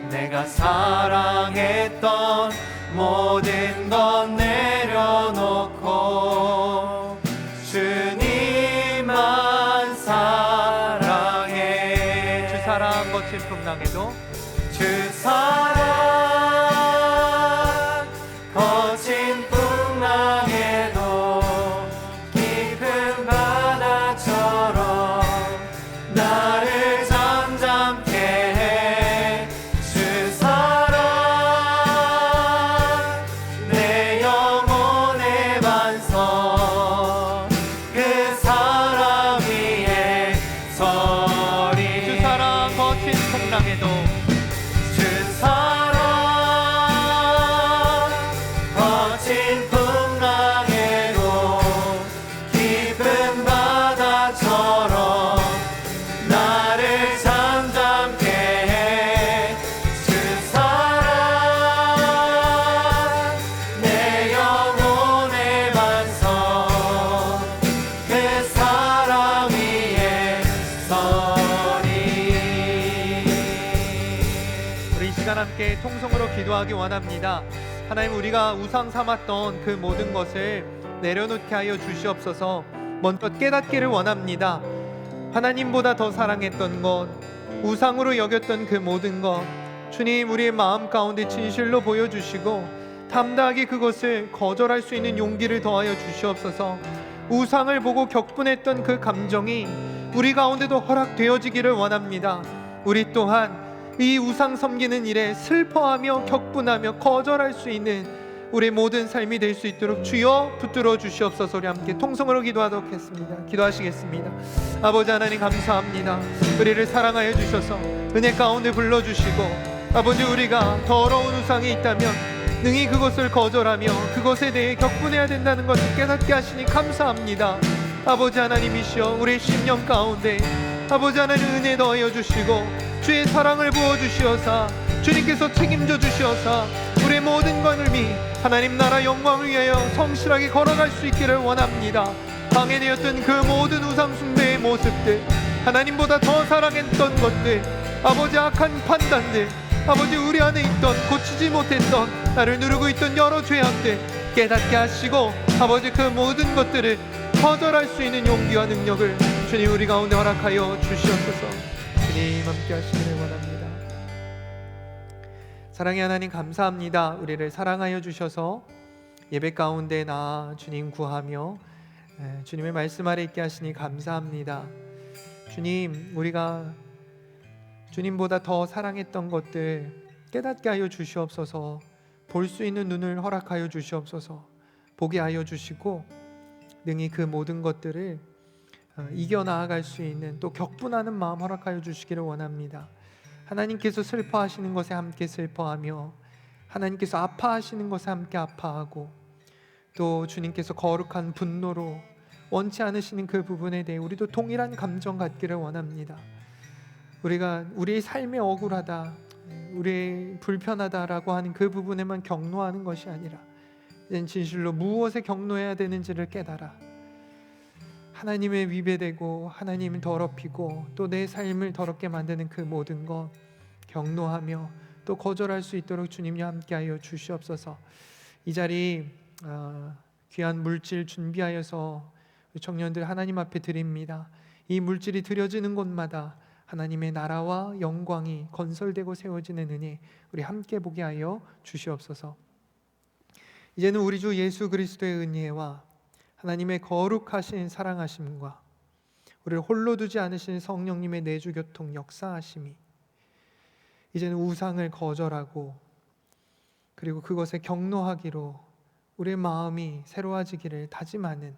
Speaker 2: 내가 사랑했던 모든 것 내려놓고 주님만 사랑해.
Speaker 4: 주 사랑 거친 풍랑에도
Speaker 2: 주 사랑 거친 풍랑에도 깊은 바다처럼 나를 잠잠케 해. 주 사랑 내 영혼의 반석 그 사랑 위에 서리.
Speaker 4: 주 사랑 거친 풍랑에도
Speaker 2: 주 사랑 거친 풍랑에도 깊은 바다처럼 나를 잠잠케 해. 주 사랑 내 영혼의 반석 그 사랑 위에 서리.
Speaker 4: 우리 이 시간 함께 통성으로 기도하기 원합니다. 하나님, 우리가 우상 삼았던 그 모든 것을 내려놓게 하여 주시옵소서. 먼저 깨닫기를 원합니다. 하나님보다 더 사랑했던 것, 우상으로 여겼던 그 모든 것, 주님 우리의 마음 가운데 진실로 보여주시고 담대하게 그것을 거절할 수 있는 용기를 더하여 주시옵소서. 우상을 보고 격분했던 그 감정이 우리 가운데도 허락되어지기를 원합니다. 우리 또한 이 우상 섬기는 일에 슬퍼하며 격분하며 거절할 수 있는 우리 모든 삶이 될 수 있도록 주여 붙들어 주시옵소서. 우리 함께 통성으로 기도하도록 하겠습니다. 기도하시겠습니다. 아버지 하나님, 감사합니다. 우리를 사랑하여 주셔서 은혜 가운데 불러주시고, 아버지, 우리가 더러운 우상이 있다면 능히 그것을 거절하며 그것에 대해 격분해야 된다는 것을 깨닫게 하시니 감사합니다. 아버지 하나님이시여, 우리의 심령 가운데 아버지 하나님 은혜 더하여 주시고 주의 사랑을 부어주시어사 주님께서 책임져 주시어사 우리의 모든 것을 하나님 나라 영광을 위하여 성실하게 걸어갈 수 있기를 원합니다. 방해되었던 그 모든 우상 숭배의 모습들, 하나님보다 더 사랑했던 것들, 아버지 악한 판단들, 아버지 우리 안에 있던 고치지 못했던 나를 누르고 있던 여러 죄악들 깨닫게 하시고, 아버지 그 모든 것들을 거절할 수 있는 용기와 능력을 주님 우리 가운데 허락하여 주시옵소서. 주님 함께 하시기를 원합니다. 사랑의 하나님, 감사합니다. 우리를 사랑하여 주셔서 예배 가운데 나 주님 구하며 주님의 말씀 아래 있게 하시니 감사합니다. 주님, 우리가 주님보다 더 사랑했던 것들 깨닫게 하여 주시옵소서. 볼 수 있는 눈을 허락하여 주시옵소서. 보게 하여 주시고 능히 그 모든 것들을 이겨나아갈 수 있는 또 격분하는 마음 허락하여 주시기를 원합니다. 하나님께서 슬퍼하시는 것에 함께 슬퍼하며 하나님께서 아파하시는 것에 함께 아파하고 또 주님께서 거룩한 분노로 원치 않으시는 그 부분에 대해 우리도 동일한 감정 갖기를 원합니다. 우리가 우리의 삶에 억울하다, 우리의 불편하다라고 하는 그 부분에만 격노하는 것이 아니라 이젠 진실로 무엇에 격노해야 되는지를 깨달아 하나님의 위배되고 하나님을 더럽히고 또 내 삶을 더럽게 만드는 그 모든 것 격노하며 또 거절할 수 있도록 주님이 함께하여 주시옵소서. 이 자리 귀한 물질 준비하여서 청년들 하나님 앞에 드립니다. 이 물질이 드려지는 곳마다 하나님의 나라와 영광이 건설되고 세워지는 은혜 우리 함께 보게 하여 주시옵소서. 이제는 우리 주 예수 그리스도의 은혜와 하나님의 거룩하신 사랑하심과 우리를 홀로 두지 않으신 성령님의 내주교통 역사하심이 이제는 우상을 거절하고 그리고 그것에 격노하기로 우리의 마음이 새로워지기를 다짐하는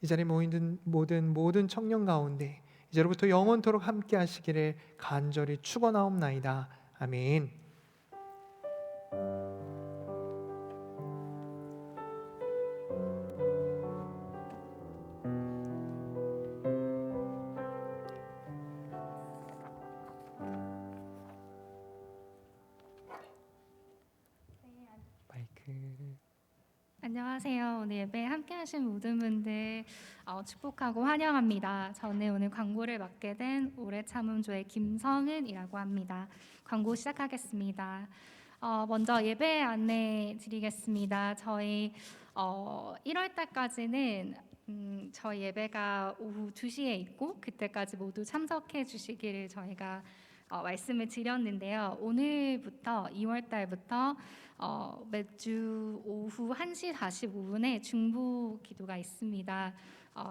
Speaker 4: 이 자리에 모인 모든 청년 가운데 이제로부터 영원토록 함께 하시기를 간절히 축원하옵나이다. 아멘.
Speaker 5: 안녕하세요. 오늘 예배 함께하신 모든 분들 축복하고 환영합니다. 저는 오늘 광고를 맡게 된 올해 참음조의 김성은이라고 합니다. 광고 시작하겠습니다. 먼저 예배 안내 드리겠습니다. 저희 1월 달까지는 저희 예배가 오후 2시에 있고 그때까지 모두 참석해 주시기를 저희가 말씀을 드렸는데요. 오늘부터 2월 달부터 매주 오후 1시 45분에 중보 기도가 있습니다.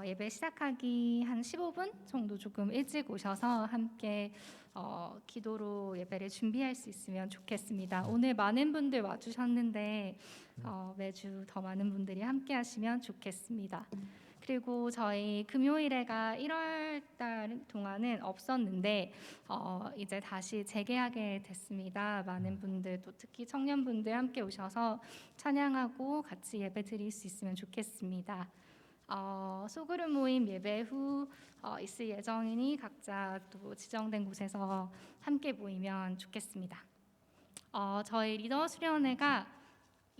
Speaker 5: 예배 시작하기 한 15분 정도 조금 일찍 오셔서 함께 기도로 예배를 준비할 수 있으면 좋겠습니다. 오늘 많은 분들 와주셨는데 매주 더 많은 분들이 함께 하시면 좋겠습니다. 그리고 저희 금요일에가 1월 달 동안은 없었는데 이제 다시 재개하게 됐습니다. 많은 분들 또 특히 청년분들 함께 오셔서 찬양하고 같이 예배 드릴 수 있으면 좋겠습니다. 소그룹 모임 예배 후 있을 예정이니 각자 또 지정된 곳에서 함께 모이면 좋겠습니다. 저희 리더 수련회가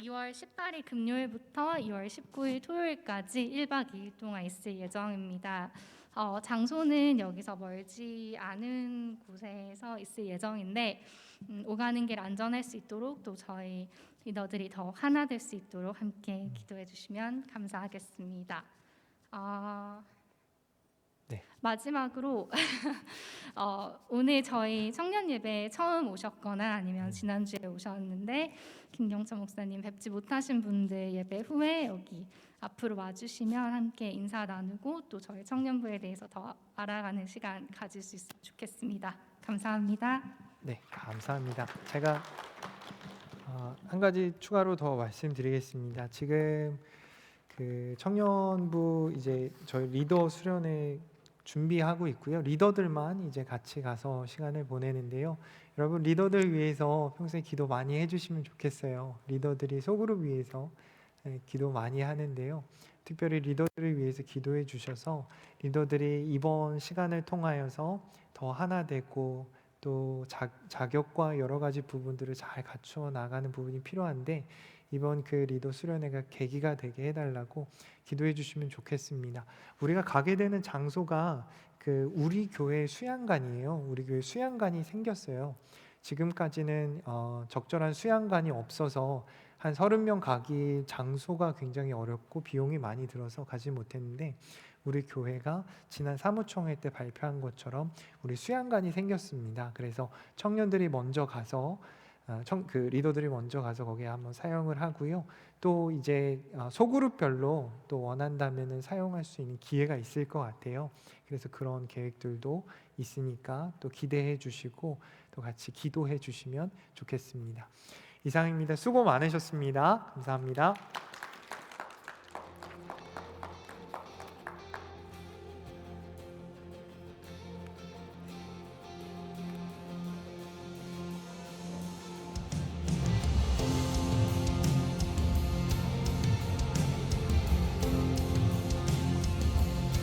Speaker 5: 2월 18일 금요일부터 2월 19일 토요일까지 1박 2일 동안 있을 예정입니다. 장소는 여기서 멀지 않은 곳에서 있을 예정인데 오가는 길 안전할 수 있도록 또 저희 리더들이 더 하나 될 수 있도록 함께 기도해 주시면 감사하겠습니다.
Speaker 4: 네.
Speaker 5: 마지막으로 오늘 저희 청년 예배 처음 오셨거나 아니면 지난주에 오셨는데 김경철 목사님 뵙지 못하신 분들 예배 후에 여기 앞으로 와주시면 함께 인사 나누고 또 저희 청년부에 대해서 더 알아가는 시간 가질 수 있으면 좋겠습니다. 감사합니다.
Speaker 4: 네, 감사합니다. 제가 한 가지 추가로 더 말씀드리겠습니다. 지금 그 청년부 이제 저희 리더 수련회 준비하고 있고요. 리더들만 이제 같이 가서 시간을 보내는데요. 여러분 리더들 위해서 평소에 기도 많이 해주시면 좋겠어요. 리더들이 소그룹 위해서 기도 많이 하는데요. 특별히 리더들을 위해서 기도해 주셔서 리더들이 이번 시간을 통하여서 더 하나 되고 또 자격과 여러 가지 부분들을 잘 갖추어 나가는 부분이 필요한데 이번 그 리더 수련회가 계기가 되게 해달라고 기도해 주시면 좋겠습니다. 우리가 가게 되는 장소가 그 우리 교회 수양관이에요. 우리 교회 수양관이 생겼어요. 지금까지는 적절한 수양관이 없어서 한 30명 가기 장소가 굉장히 어렵고 비용이 많이 들어서 가지 못했는데 우리 교회가 지난 사무총회 때 발표한 것처럼 우리 수양관이 생겼습니다. 그래서 청년들이 먼저 가서 그 리더들이 먼저 가서 거기에 한번 사용을 하고요. 또 이제 소그룹별로 또 원한다면은 사용할 수 있는 기회가 있을 것 같아요. 그래서 그런 계획들도 있으니까 또 기대해 주시고 또 같이 기도해 주시면 좋겠습니다. 이상입니다. 수고 많으셨습니다. 감사합니다.